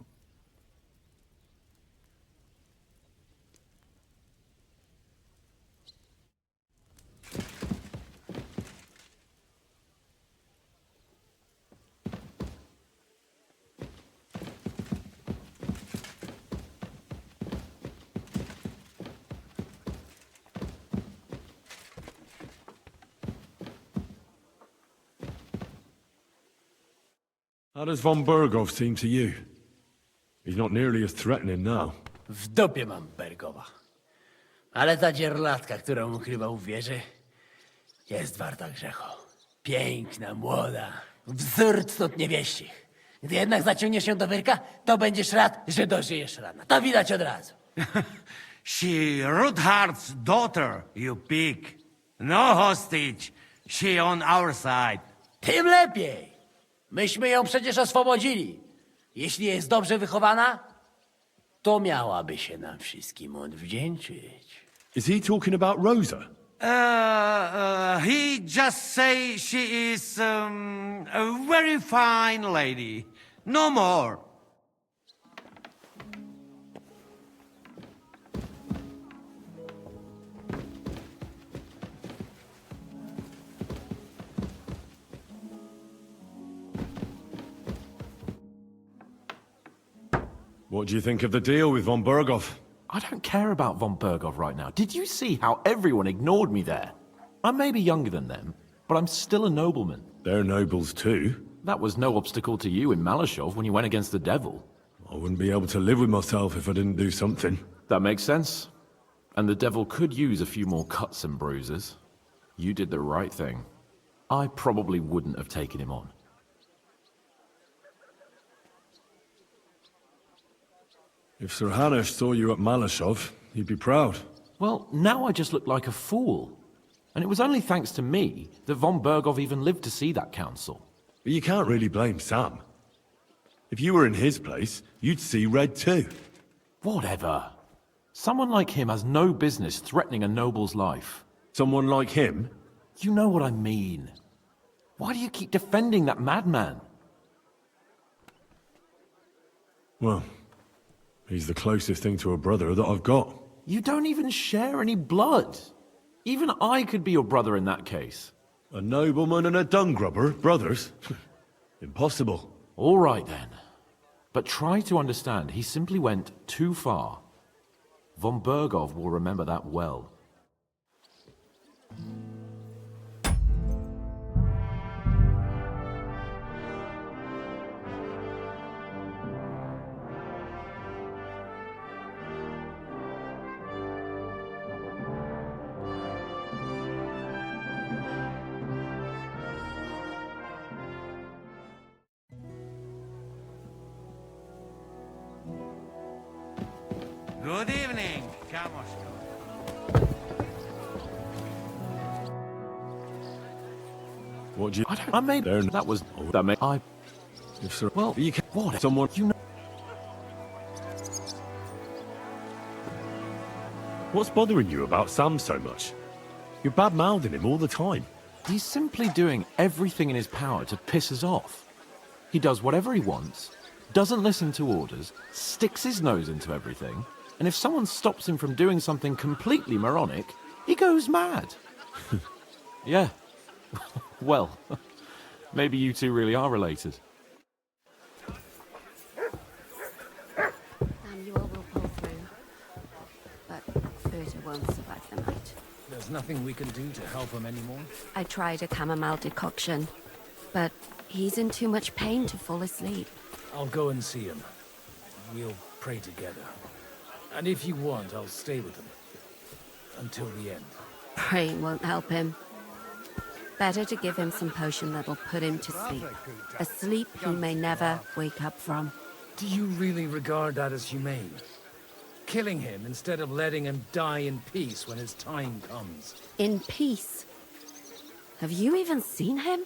How does von Berghoff seem to you? He's not nearly as threatening now. W dupie mam Bergowa. Ale ta dzierlatka, którą ukrywał w wieży, jest warta grzechu. Piękna, młoda, wzór cnót niewieścich. Gdy jednak zaciągniesz się do wyrka, to będziesz rad, że dożyjesz rana. To widać od razu. She Ruthard's daughter, you pig. No hostage. She on our side. Tym lepiej. Myśmy ją przecież oswobodzili. Jeśli jest dobrze wychowana, to miałaby się nam wszystkim odwdzięczyć. Is he talking about Rosa? He just say she is a very fine lady. No more. What do you think of the deal with von Berghoff? I don't care about von Berghoff right now. Did you see how everyone ignored me there? I may be younger than them, but I'm still a nobleman. They're nobles too. That was no obstacle to you in Malashov when you went against the devil. I wouldn't be able to live with myself if I didn't do something. That makes sense. And the devil could use a few more cuts and bruises. You did the right thing. I probably wouldn't have taken him on. If Sir Hanush saw you at Malashov, he'd be proud. Well, now I just look like a fool. And it was only thanks to me that von Berghoff even lived to see that council. But you can't really blame Sam. If you were in his place, you'd see red too. Whatever. Someone like him has no business threatening a noble's life. Someone like him? You know what I mean. Why do you keep defending that madman? Well, he's the closest thing to a brother that I've got. You don't even share any blood. Even I could be your brother in that case. A nobleman and a dung grubber, brothers? Impossible. All right then. But try to understand, he simply went too far. Von Berghoff will remember that well. Good evening, Kamoshka. What do you... I made... That was... That made... I... If Sir... Well, you can... What? Someone... You know... What's bothering you about Sam so much? You're bad-mouthing him all the time. He's simply doing everything in his power to piss us off. He does whatever he wants, doesn't listen to orders, sticks his nose into everything, and if someone stops him from doing something completely moronic, he goes mad. Yeah. Well, maybe you two really are related. Samuel will pull through. won't survive the night. There's nothing we can do to help him anymore? I tried a chamomile decoction, but he's in too much pain to fall asleep. I'll go and see him. We'll pray together. And if you want, I'll stay with him. Until the end. Praying won't help him. Better to give him some potion that'll put him to sleep. A sleep he may never wake up from. Do you really regard that as humane? Killing him instead of letting him die in peace when his time comes. In peace? Have you even seen him?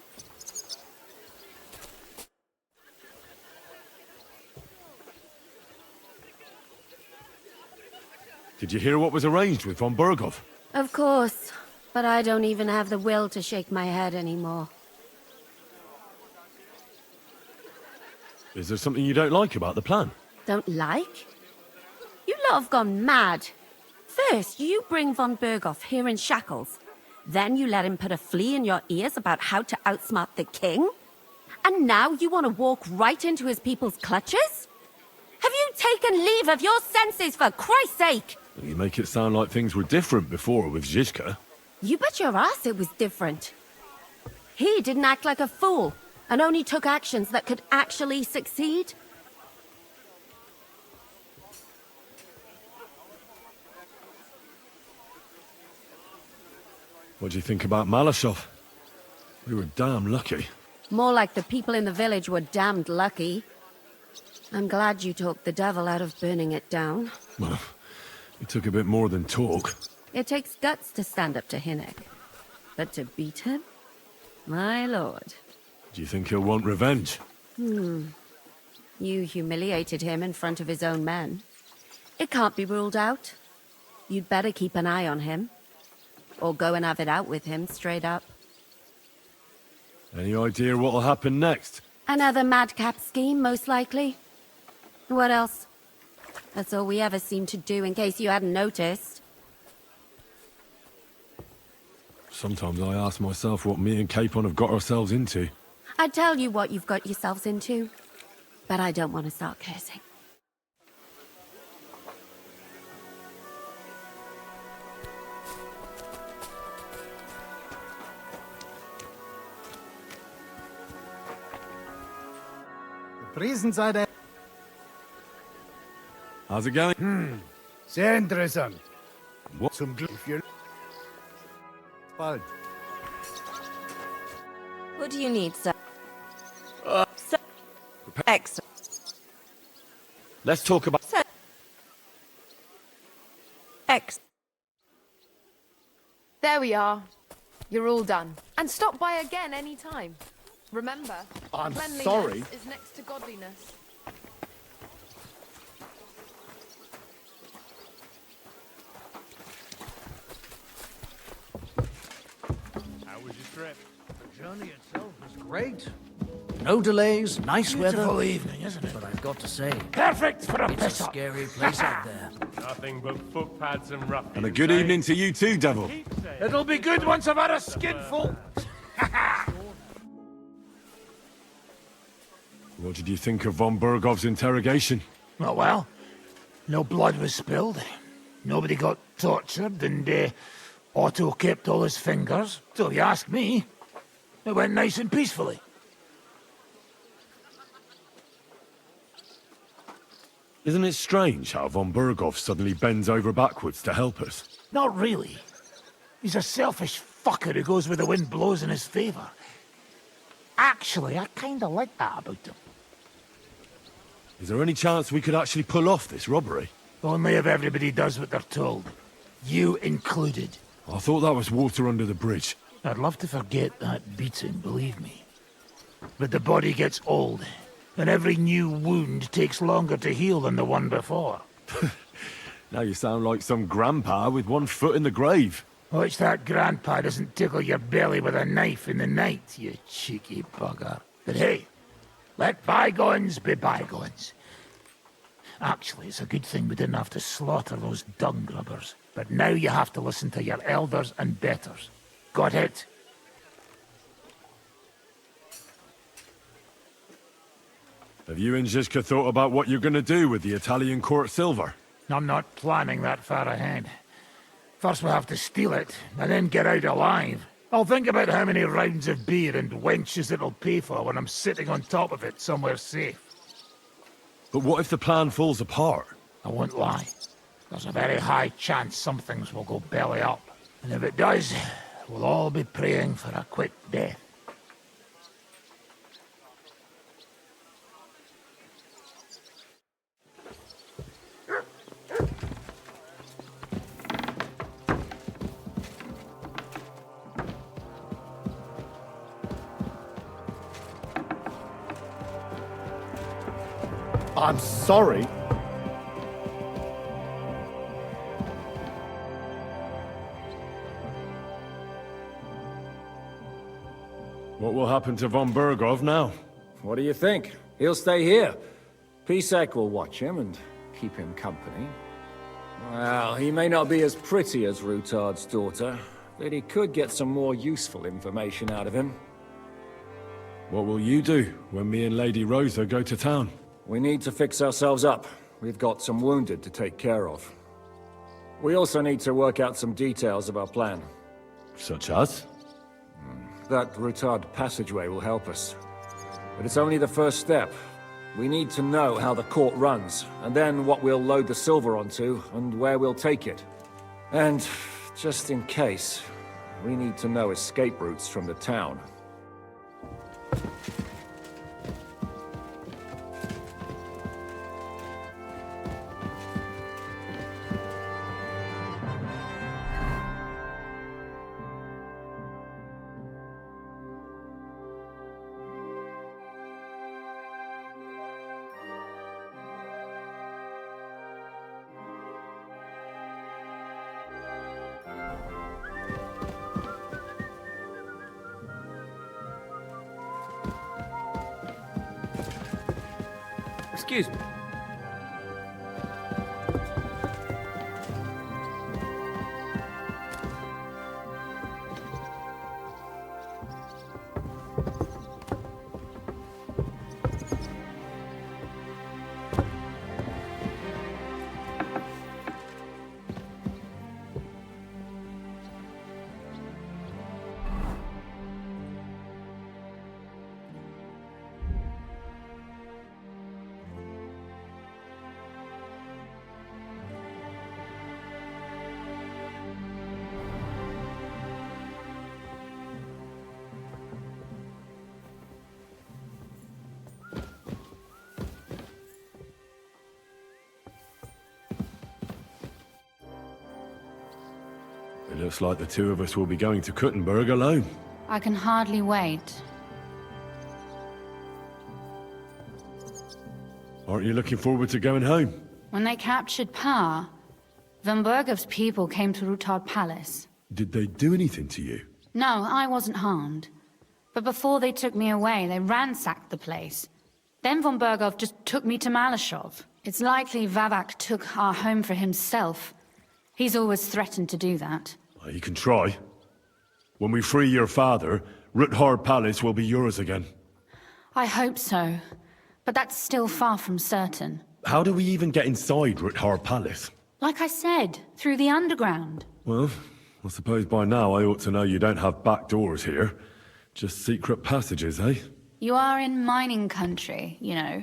Did you hear what was arranged with von Berghoff? Of course, but I don't even have the will to shake my head anymore. Is there something you don't like about the plan? Don't like? You lot have gone mad. First, you bring von Berghoff here in shackles. Then you let him put a flea in your ears about how to outsmart the king? And now you want to walk right into his people's clutches? Have you taken leave of your senses, for Christ's sake? You make it sound like things were different before with Zizka. You bet your ass it was different. He didn't act like a fool, and only took actions that could actually succeed. What do you think about Malashov? We were damn lucky. More like the people in the village were damned lucky. I'm glad you talked the devil out of burning it down. Well, it took a bit more than talk. It takes guts to stand up to Hinnek. But to beat him? My lord. Do you think he'll want revenge? You humiliated him in front of his own men. It can't be ruled out. You'd better keep an eye on him. Or go and have it out with him, straight up. Any idea what'll happen next? Another madcap scheme, most likely. What else? That's all we ever seem to do, in case you hadn't noticed. Sometimes I ask myself what me and Capon have got ourselves into. I tell you what you've got yourselves into, but I don't want to start cursing. Riesenseite. How's it going? Sehr interessant. What? Zum Glück für... Bald. What do you need, sir? Sir. Let's talk about... Sir. There we are. You're all done. And stop by again any time. Remember, I'm cleanliness sorry. is next to godliness. How was your trip? The journey itself was great. No delays, nice Beautiful weather. evening, isn't it? But I've got to say, Perfect for a it's a piss-up. scary place out there. Nothing but footpads and ruffians. And a good evening to you too, Devil. It'll be good once I've had a skinful. What did you think of von Berghoff's interrogation? Oh, well, no blood was spilled. Nobody got tortured, and Otto kept all his fingers. So if you ask me, it went nice and peacefully. Isn't it strange how von Berghoff suddenly bends over backwards to help us? Not really. He's a selfish fucker who goes where the wind blows in his favor. Actually, I kinda like that about him. Is there any chance we could actually pull off this robbery? Only if everybody does what they're told. You included. I thought that was water under the bridge. I'd love to forget that beating, believe me. But the body gets old, and every new wound takes longer to heal than the one before. Now you sound like some grandpa with one foot in the grave. Watch that grandpa doesn't tickle your belly with a knife in the night, you cheeky bugger. But hey, let bygones be bygones. Actually, it's a good thing we didn't have to slaughter those dung grubbers. But now you have to listen to your elders and betters. Got it? Have you and Zizka thought about what you're gonna do with the Italian court silver? I'm not planning that far ahead. First we have to steal it, and then get out alive. I'll think about how many rounds of beer and wenches it'll pay for when I'm sitting on top of it somewhere safe. But what if the plan falls apart? I won't lie. There's a very high chance some things will go belly up. And if it does, we'll all be praying for a quick death. I'm sorry. What will happen to von Berghoff now? What do you think? He'll stay here. Pisek will watch him and keep him company. Well, he may not be as pretty as Rutard's daughter, but he could get some more useful information out of him. What will you do when me and Lady Rosa go to town? We need to fix ourselves up. We've got some wounded to take care of. We also need to work out some details of our plan. Such as? That Rutard passageway will help us. But it's only the first step. We need to know how the court runs, and then what we'll load the silver onto, and where we'll take it. And, just in case, we need to know escape routes from the town. Excuse me. It looks like the two of us will be going to Kuttenberg alone. I can hardly wait. Aren't you looking forward to going home? When they captured Pa, von Bergov's people came to Rutard Palace. Did they do anything to you? No, I wasn't harmed. But before they took me away, they ransacked the place. Then von Bergov just took me to Malashov. It's likely Vavak took our home for himself. He's always threatened to do that. Well, you can try. When we free your father, Ruthard Palace will be yours again. I hope so. But that's still far from certain. How do we even get inside Ruthard Palace? Like I said, through the underground. Well, I suppose by now I ought to know you don't have back doors here. Just secret passages, eh? You are in mining country, you know.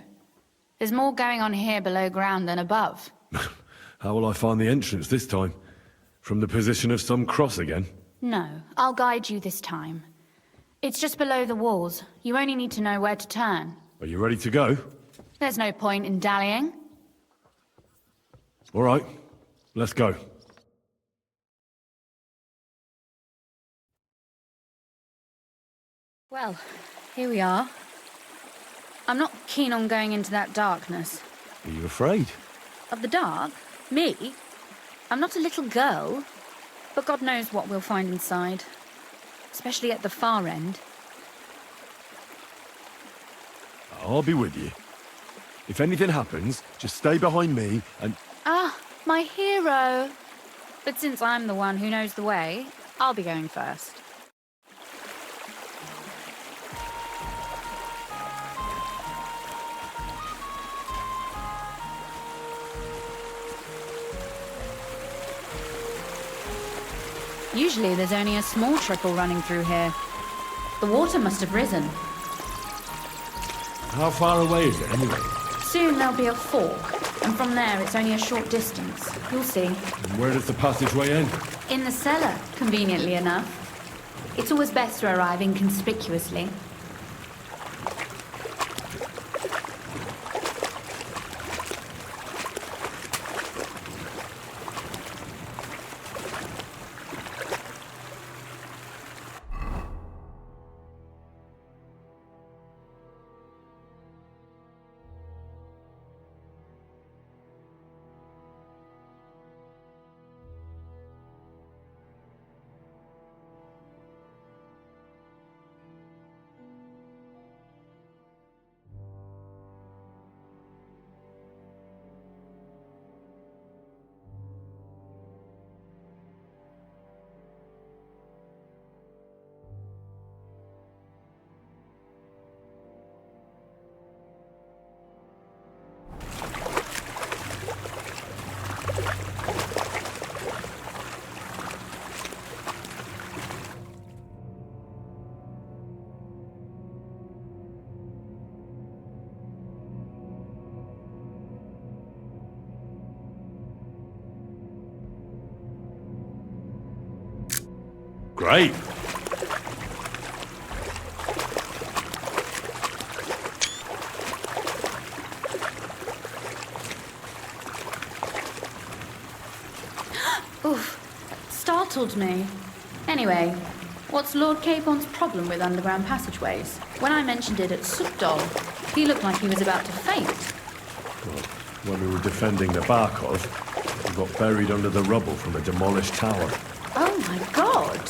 There's more going on here below ground than above. How will I find the entrance this time? From the position of some cross again? No, I'll guide you this time. It's just below the walls. You only need to know where to turn. Are you ready to go? There's no point in dallying. All right, let's go. Well, here we are. I'm not keen on going into that darkness. Are you afraid? Of the dark? Me? I'm not a little girl. But God knows what we'll find inside. Especially at the far end. I'll be with you. If anything happens, just stay behind me and... Ah, my hero! But since I'm the one who knows the way, I'll be going first. Usually there's only a small trickle running through here. The water must have risen. How far away is it, anyway? Soon there'll be a fork, and from there it's only a short distance. You'll see. And where does the passageway end? In the cellar, conveniently enough. It's always best to arrive inconspicuously. Great. Oof. Startled me. Anyway, what's Lord Capon's problem with underground passageways? When I mentioned it at Supdol, he looked like he was about to faint. Well, when we were defending the Barkov, we got buried under the rubble from a demolished tower. Oh my god!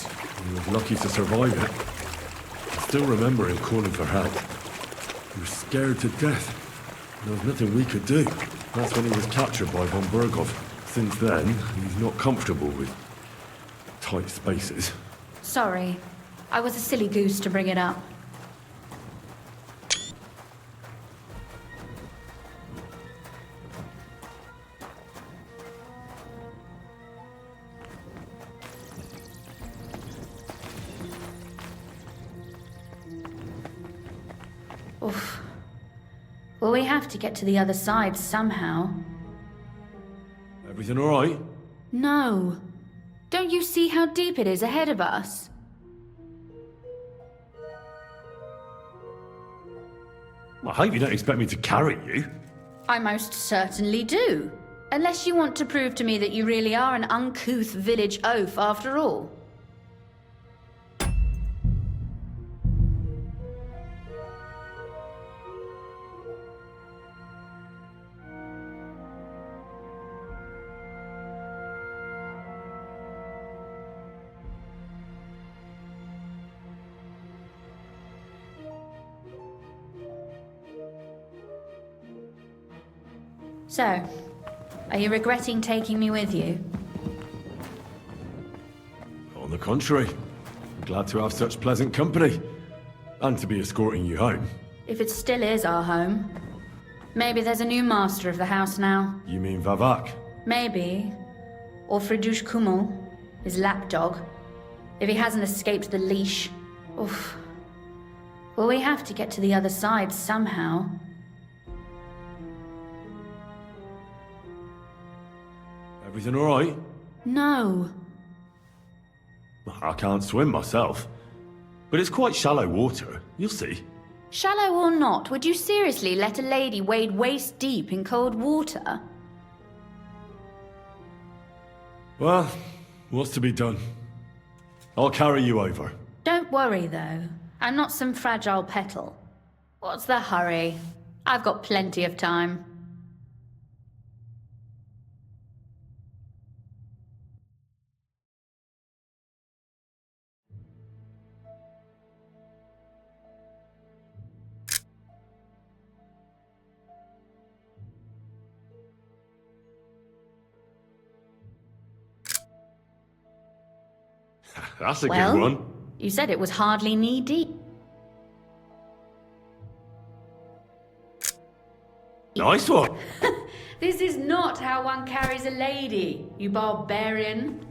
He was lucky to survive it. I still remember him calling for help. He was scared to death. There was nothing we could do. That's when he was captured by von Berghoff. Since then, he's not comfortable with tight spaces. Sorry. I was a silly goose to bring it up. Oof. Well, we have to get to the other side somehow. Everything all right? No. Don't you see how deep it is ahead of us? I hope you don't expect me to carry you. I most certainly do. Unless you want to prove to me that you really are an uncouth village oaf after all. So, are you regretting taking me with you? On the contrary, I'm glad to have such pleasant company. And to be escorting you home. If it still is our home. Maybe there's a new master of the house now. You mean Vavak? Maybe. Or Fridush Kummel, his lapdog. If he hasn't escaped the leash. Oof. Well, we have to get to the other side somehow. Everything all right? No. I can't swim myself. But it's quite shallow water. You'll see. Shallow or not, would you seriously let a lady wade waist deep in cold water? Well, what's to be done? I'll carry you over. Don't worry, though. I'm not some fragile petal. What's the hurry? I've got plenty of time. That's a good one. You said it was hardly knee-deep. Nice one. This is not how one carries a lady, you barbarian.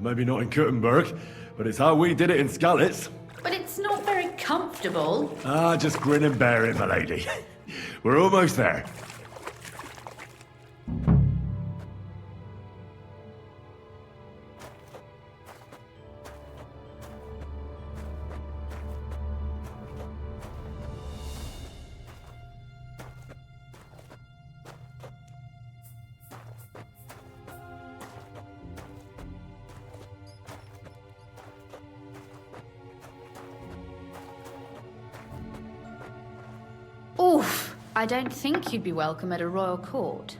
maybe not in Kuttenberg, but it's how we did it in Skalitz. But it's not very comfortable. Ah, just grin and bear it, my lady. We're almost there. Oof! I don't think you'd be welcome at a royal court.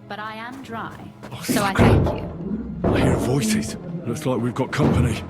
But I am dry, so I thank you. I hear voices. Looks like we've got company.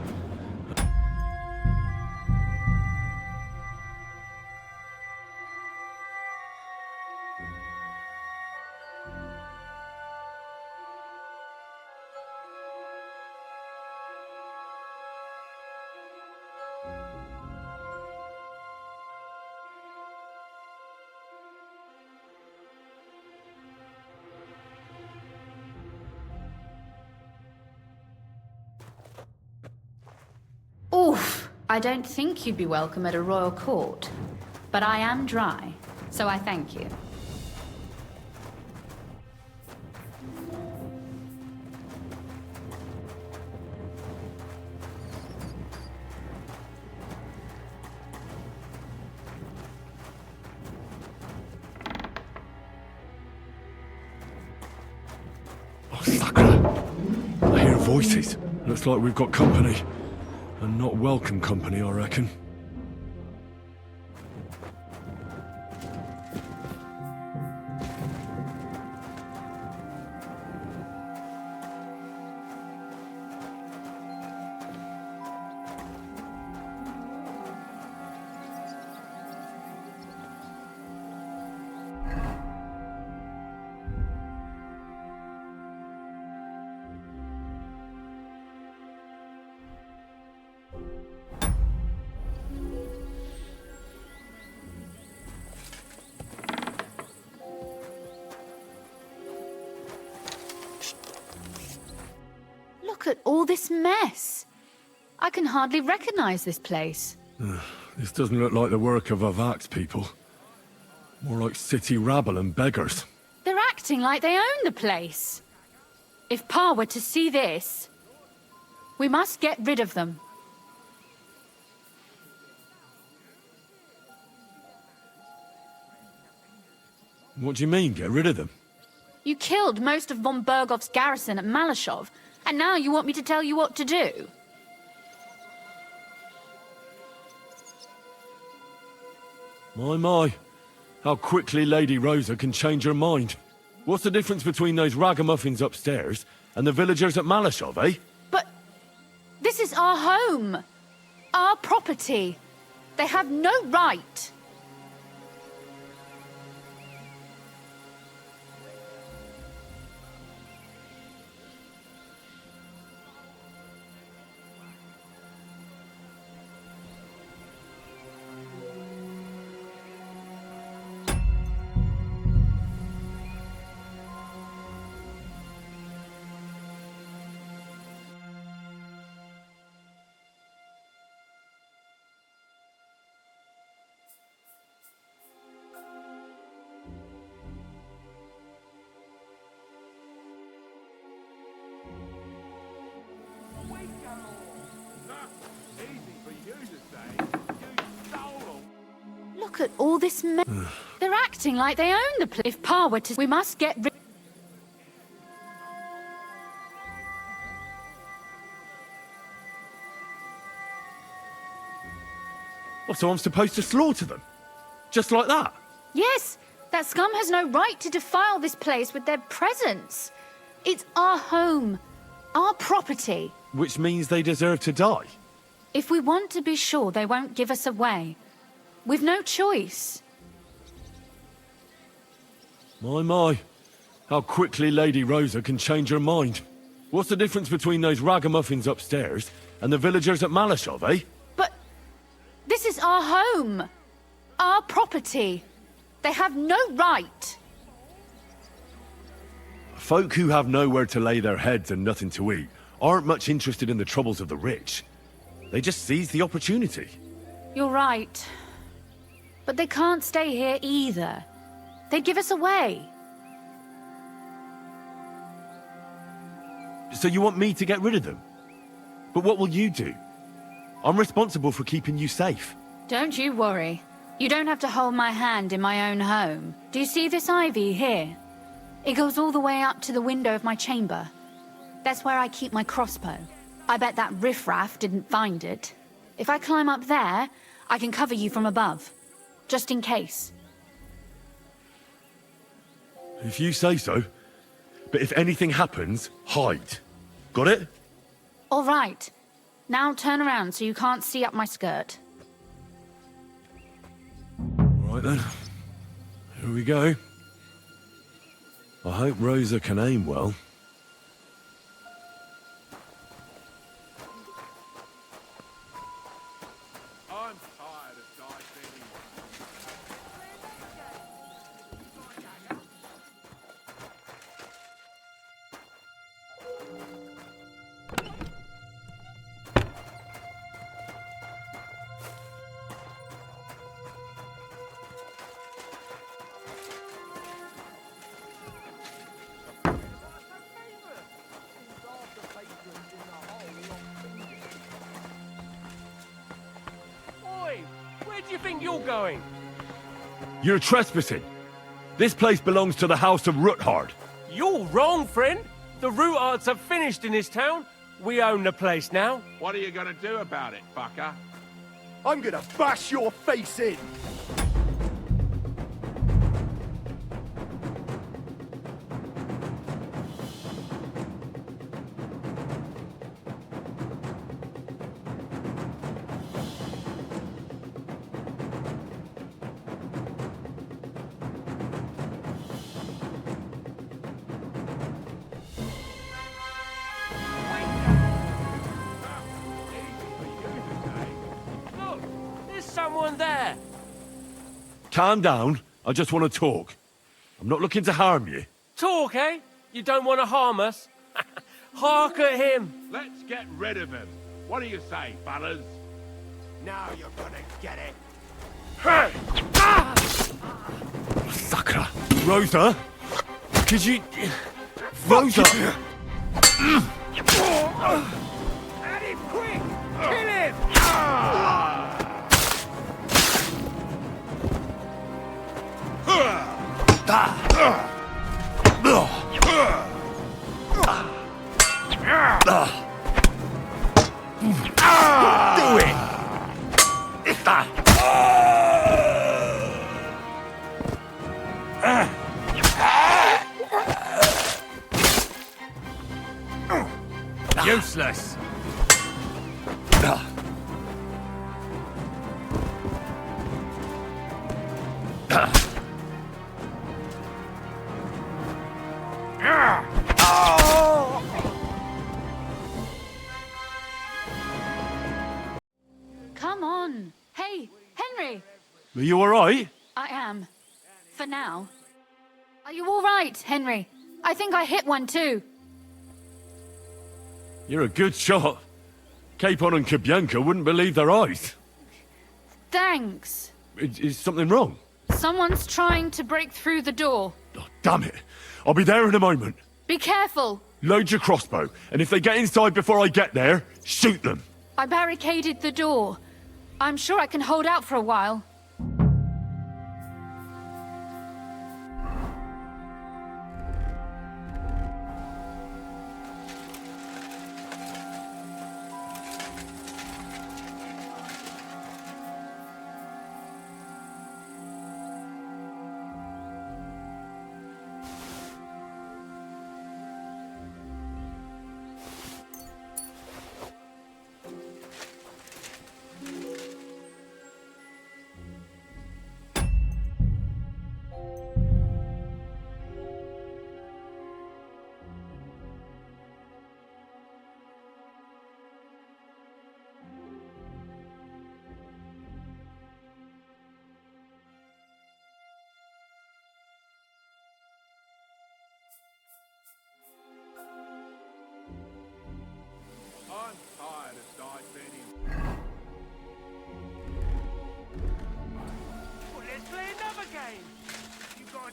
Oof! I don't think you'd be welcome at a royal court. But I am dry, so I thank you. Oh, Sacra! I hear voices. Looks like we've got company. And not welcome company, I reckon. Look at all this mess. I can hardly recognize this place. This doesn't look like the work of Avak's people. More like city rabble and beggars. They're acting like they own the place. If Pa were to see this, we must get rid of them. What do you mean, get rid of them? You killed most of von Bergov's garrison at Malashov, and now you want me to tell you what to do? My. How quickly Lady Rosa can change her mind. What's the difference between those ragamuffins upstairs and the villagers at Malashov, eh? But this is our home. Our property. They have no right. Look at all this mess. They're acting like they own the place. If Pa were to... We must get rid... What, so I'm supposed to slaughter them? Just like that? Yes, that scum has no right to defile this place with their presence. It's our home, our property. Which means they deserve to die? If we want to be sure they won't give us away, we've no choice. My. How quickly Lady Rosa can change her mind. What's the difference between those ragamuffins upstairs and the villagers at Malashov, eh? But this is our home, our property. They have no right. Folk who have nowhere to lay their heads and nothing to eat aren't much interested in the troubles of the rich. They just seize the opportunity. You're right. But they can't stay here either. They'd give us away. So you want me to get rid of them? But what will you do? I'm responsible for keeping you safe. Don't you worry. You don't have to hold my hand in my own home. Do you see this ivy here? It goes all the way up to the window of my chamber. That's where I keep my crossbow. I bet that riffraff didn't find it. If I climb up there, I can cover you from above. Just in case. If you say so. But if anything happens, hide. Got it? All right. Now turn around so you can't see up my skirt. Right then. Here we go. I hope Rosa can aim well. I'm tired of dice anyway. Oi! Where do you think you're going? You're trespassing. This place belongs to the House of Ruthard. You're wrong, friend. The Oratores are finished in this town. We own the place now. What are you gonna do about it, fucker? I'm gonna bash your face in! Look, there's someone there. Calm down. I just want to talk. I'm not looking to harm you. Talk, eh? You don't want to harm us? Hark at him. Let's get rid of him. What do you say, fellas? Now you're gonna get it. Hey! Sucker. Rosa? Could you... Rosa! At him quick! Kill him! Do it! Useless. Come on. Hey, Henry. Are you alright? I am. For now. Are you all right, Henry? I think I hit one too. You're a good shot. Capon and Kabianka wouldn't believe their eyes. Thanks. Is something wrong? Someone's trying to break through the door. Damn it. I'll be there in a moment. Be careful. Load your crossbow, and if they get inside before I get there, shoot them. I barricaded the door. I'm sure I can hold out for a while.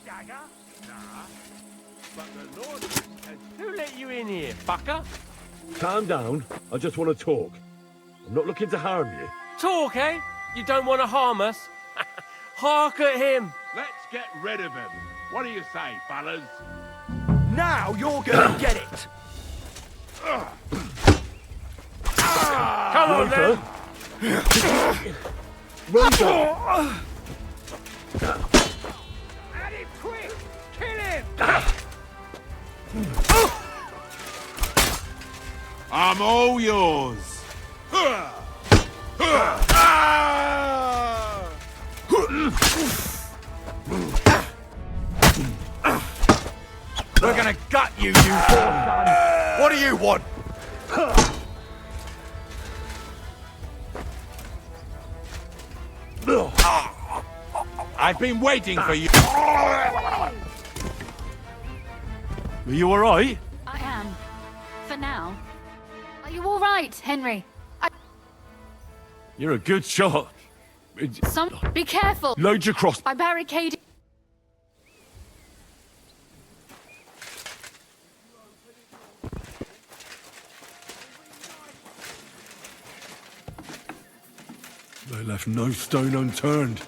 dagger? Nah. But the Lord has... Who let you in here, fucker? Calm down. I just want to talk. I'm not looking to harm you. Talk, eh? You don't want to harm us? Hark at him. Let's get rid of him. What do you say, fellas? Now you're gonna get it. Come on, then. Rosa! At him quick! Kill him! I'm all yours. We're gonna gut you, you son. What do you want? I've been waiting for you. Are you alright? I am. For now. Are you all right, Henry? You're a good shot. Be careful. Load your cross. I barricaded. They left no stone unturned.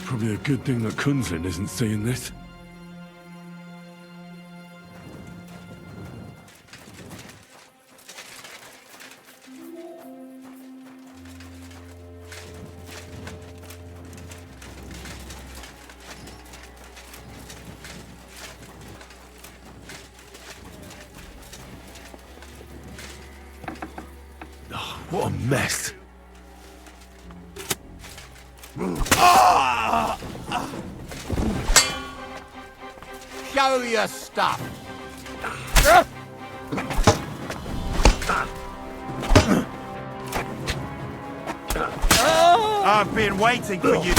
Probably a good thing that Kunzlin isn't seeing this. Oh, what a mess. Show your stuff. I've been waiting for you.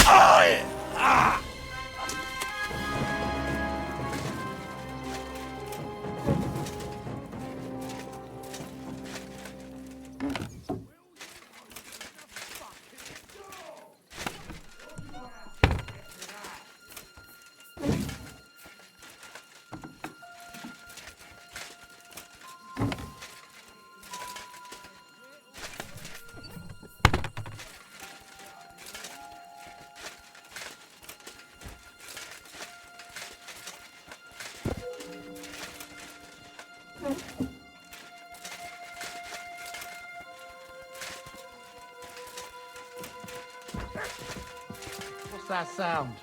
What's that sound?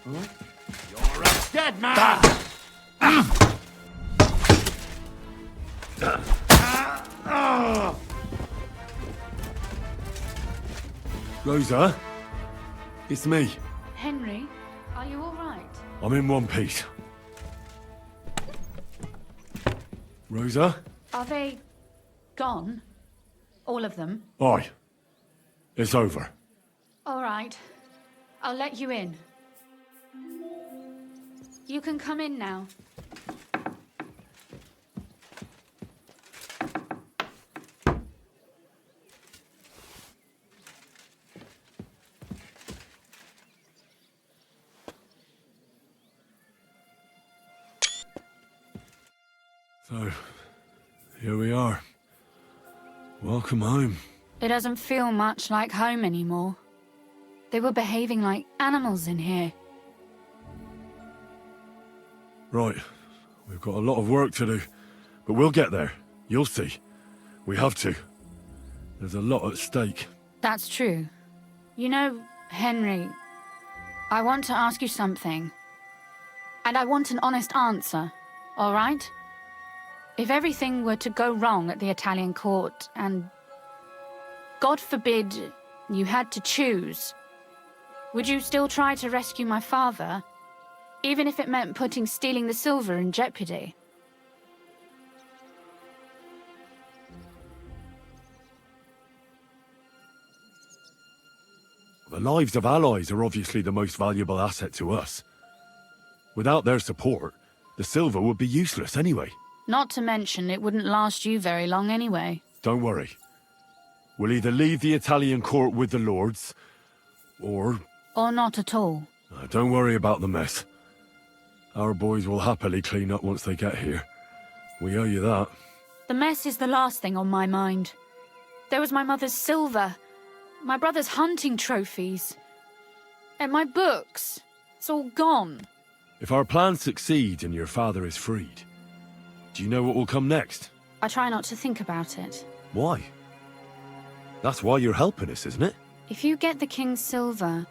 You're a dead man! Rosa, It's me. Henry, are you all right? I'm in one piece. Rosa? Are they gone? All of them? Aye. It's over. All right. I'll let you in. You can come in now. So, here we are. Welcome home. It doesn't feel much like home anymore. They were behaving like animals in here. Right. We've got a lot of work to do. But we'll get there. You'll see. We have to. There's a lot at stake. That's true. You know, Henry, I want to ask you something. And I want an honest answer, all right? If everything were to go wrong at the Italian court, and God forbid you had to choose, would you still try to rescue my father, even if it meant putting stealing the silver in jeopardy? The lives of allies are obviously the most valuable asset to us. Without their support, the silver would be useless anyway. Not to mention, it wouldn't last you very long anyway. Don't worry. We'll either leave the Italian court with the lords, or... Or not at all. Don't worry about the mess. Our boys will happily clean up once they get here. We owe you that. The mess is the last thing on my mind. There was my mother's silver, my brother's hunting trophies, and my books. It's all gone. If our plan succeeds and your father is freed, do you know what will come next? I try not to think about it. Why? That's why you're helping us, isn't it? If you get the king's silver,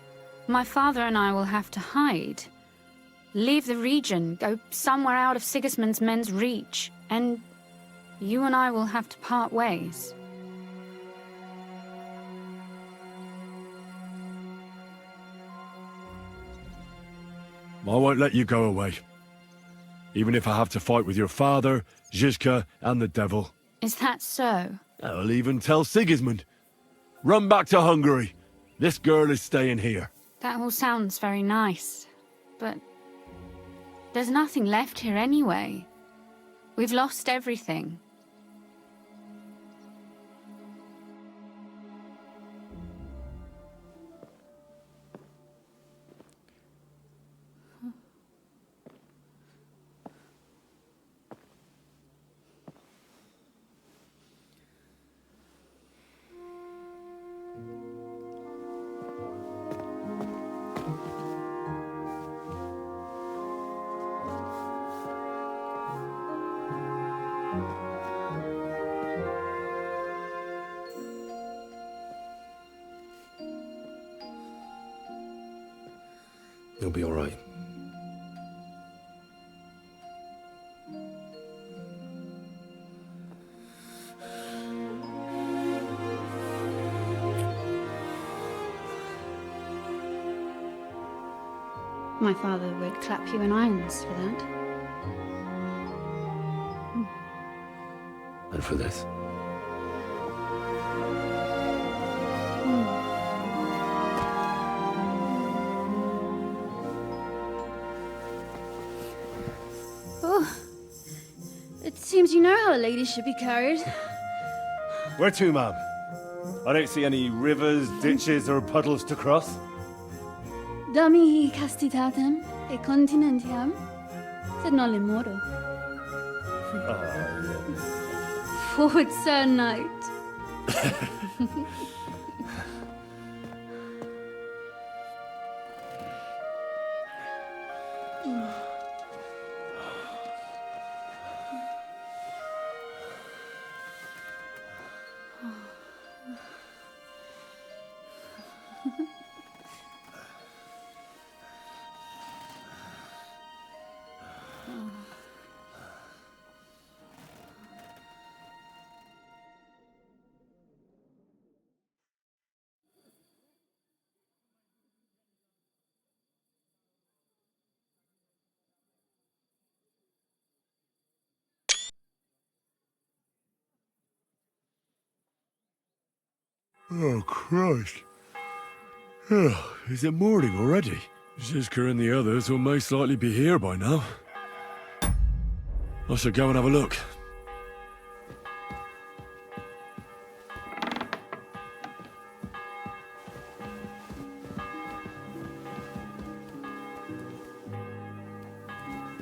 my father and I will have to hide. Leave the region, go somewhere out of Sigismund's men's reach, and you and I will have to part ways. I won't let you go away. Even if I have to fight with your father, Zizka, and the devil. Is that so? I'll even tell Sigismund. Run back to Hungary. This girl is staying here. That all sounds very nice, but there's nothing left here anyway. We've lost everything. You'll be all right. My father would clap you in irons for that. And for this. Oh, it seems you know how a lady should be carried. Where to, ma'am? I don't see any rivers, ditches, or puddles to cross. Dami castitatem e continentiam, sed non lemoro. Forward, Sir Knight. Oh, Christ. Is it morning already? Zizka and the others will most likely be here by now. I should go and have a look.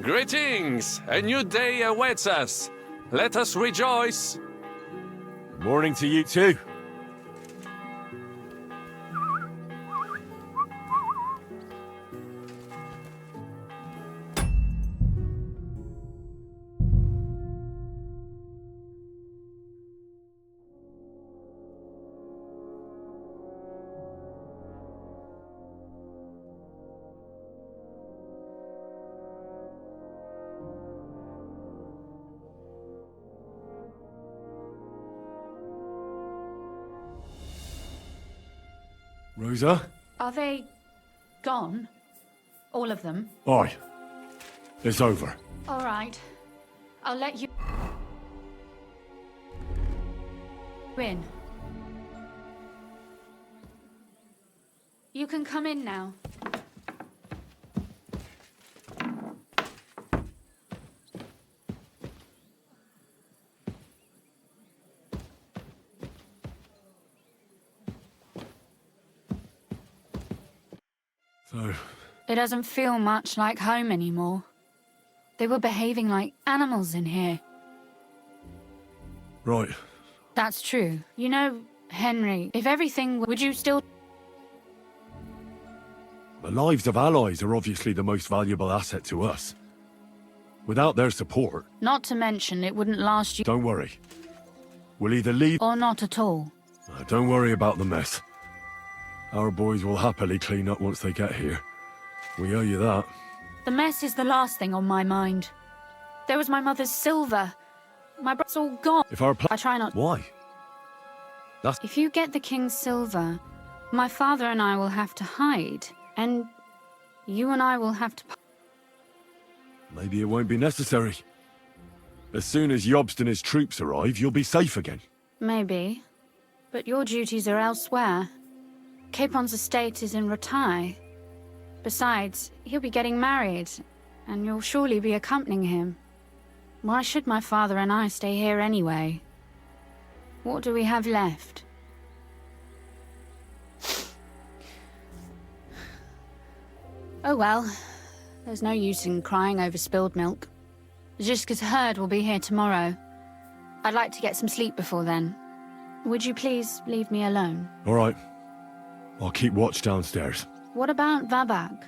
Greetings! A new day awaits us. Let us rejoice. Morning to you too. Rosa? Are they gone? All of them? Aye. It's over. All right. I'll let you in. You can come in now. So... It doesn't feel much like home anymore. They were behaving like animals in here. Right. That's true. You know, Henry, if everything... Would you still... The lives of allies are obviously the most valuable asset to us. Without their support... Not to mention, it wouldn't last you... Don't worry. We'll either leave... Or not at all. Don't worry about the mess. Our boys will happily clean up once they get here. We owe you that. The mess is the last thing on my mind. There was my mother's silver. My brother's all gone. If our I try not... Why? That's... If you get the king's silver, my father and I will have to hide. And you and I will have to... Maybe it won't be necessary. As soon as Jobst and his troops arrive, you'll be safe again. Maybe. But your duties are elsewhere. Capon's estate is in Retaille. Besides, he'll be getting married, and you'll surely be accompanying him. Why should my father and I stay here anyway? What do we have left? Oh well, there's no use in crying over spilled milk. Ziska's herd will be here tomorrow. I'd like to get some sleep before then. Would you please leave me alone? All right. I'll keep watch downstairs. What about Vabak?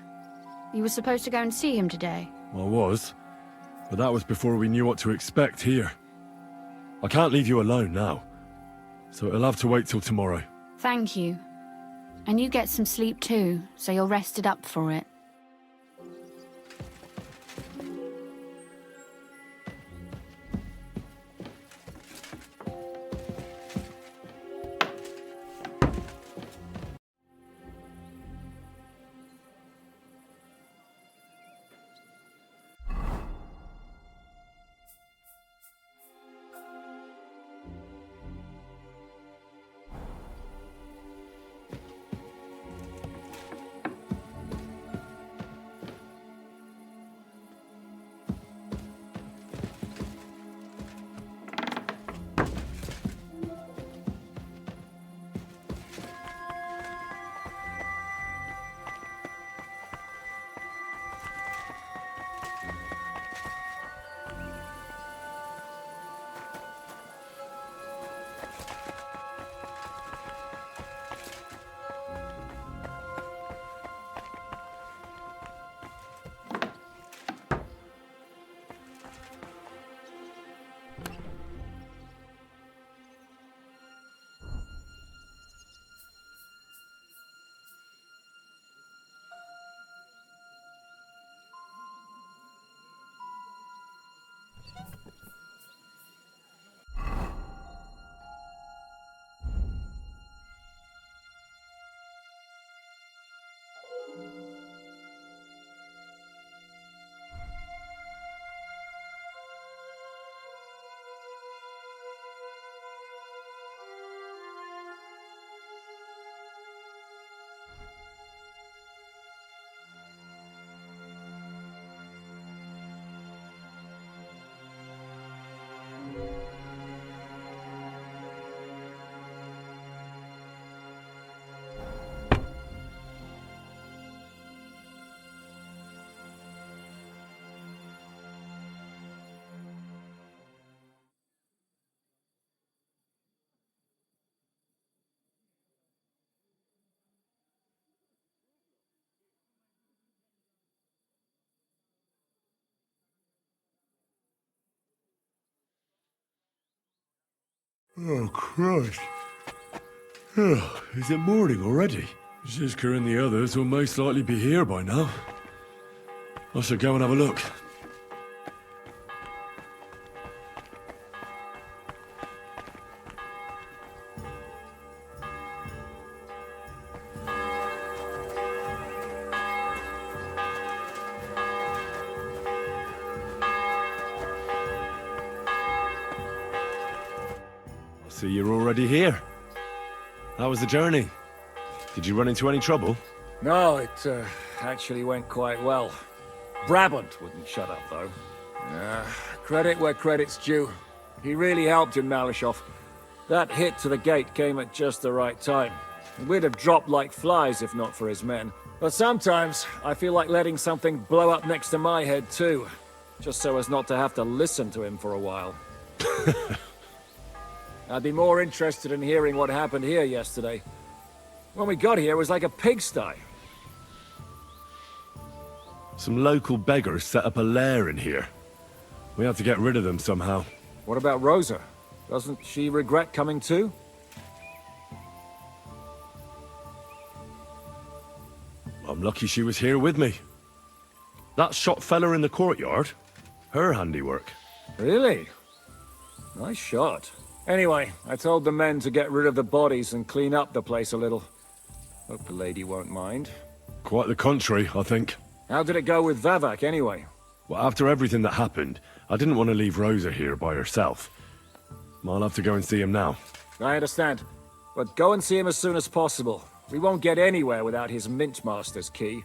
You were supposed to go and see him today. I was. But that was before we knew what to expect here. I can't leave you alone now. So it'll have to wait till tomorrow. Thank you. And you get some sleep too, so you're rested up for it. Oh, Christ. Is it morning already? Zizka and the others will most likely be here by now. I should go and have a look. I see you're already here. How was the journey? Did you run into any trouble? No, it actually went quite well. Brabant wouldn't shut up, though. Credit where credit's due. He really helped in Malishov. That hit to the gate came at just the right time. We'd have dropped like flies if not for his men. But sometimes, I feel like letting something blow up next to my head too. Just so as not to have to listen to him for a while. I'd be more interested in hearing what happened here yesterday. When we got here, it was like a pigsty. Some local beggars set up a lair in here. We have to get rid of them somehow. What about Rosa? Doesn't she regret coming too? I'm lucky she was here with me. That shot fella in the courtyard, her handiwork. Really? Nice shot. Anyway, I told the men to get rid of the bodies and clean up the place a little. Hope the lady won't mind. Quite the contrary, I think. How did it go with Vavak, anyway? Well, after everything that happened, I didn't want to leave Rosa here by herself. I'll have to go and see him now. I understand. But go and see him as soon as possible. We won't get anywhere without his Mintmaster's key.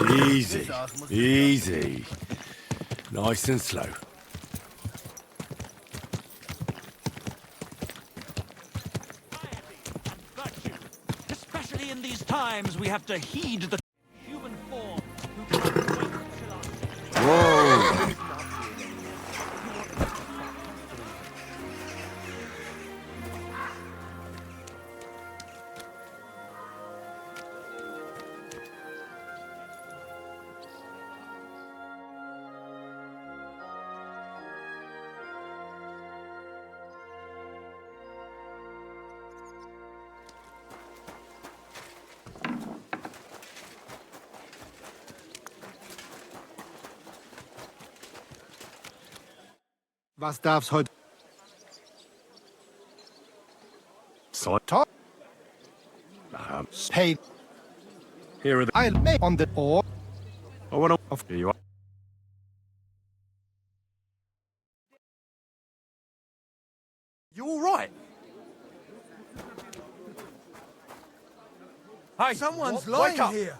Easy, easy. Nice and slow. Especially in these times, we have to heed the human form. Whoa! Was darf's heute? So Top. Hey. Here are the... I'll make on the or. Oh, what? Here you are. You all right? Hey, someone's lying here.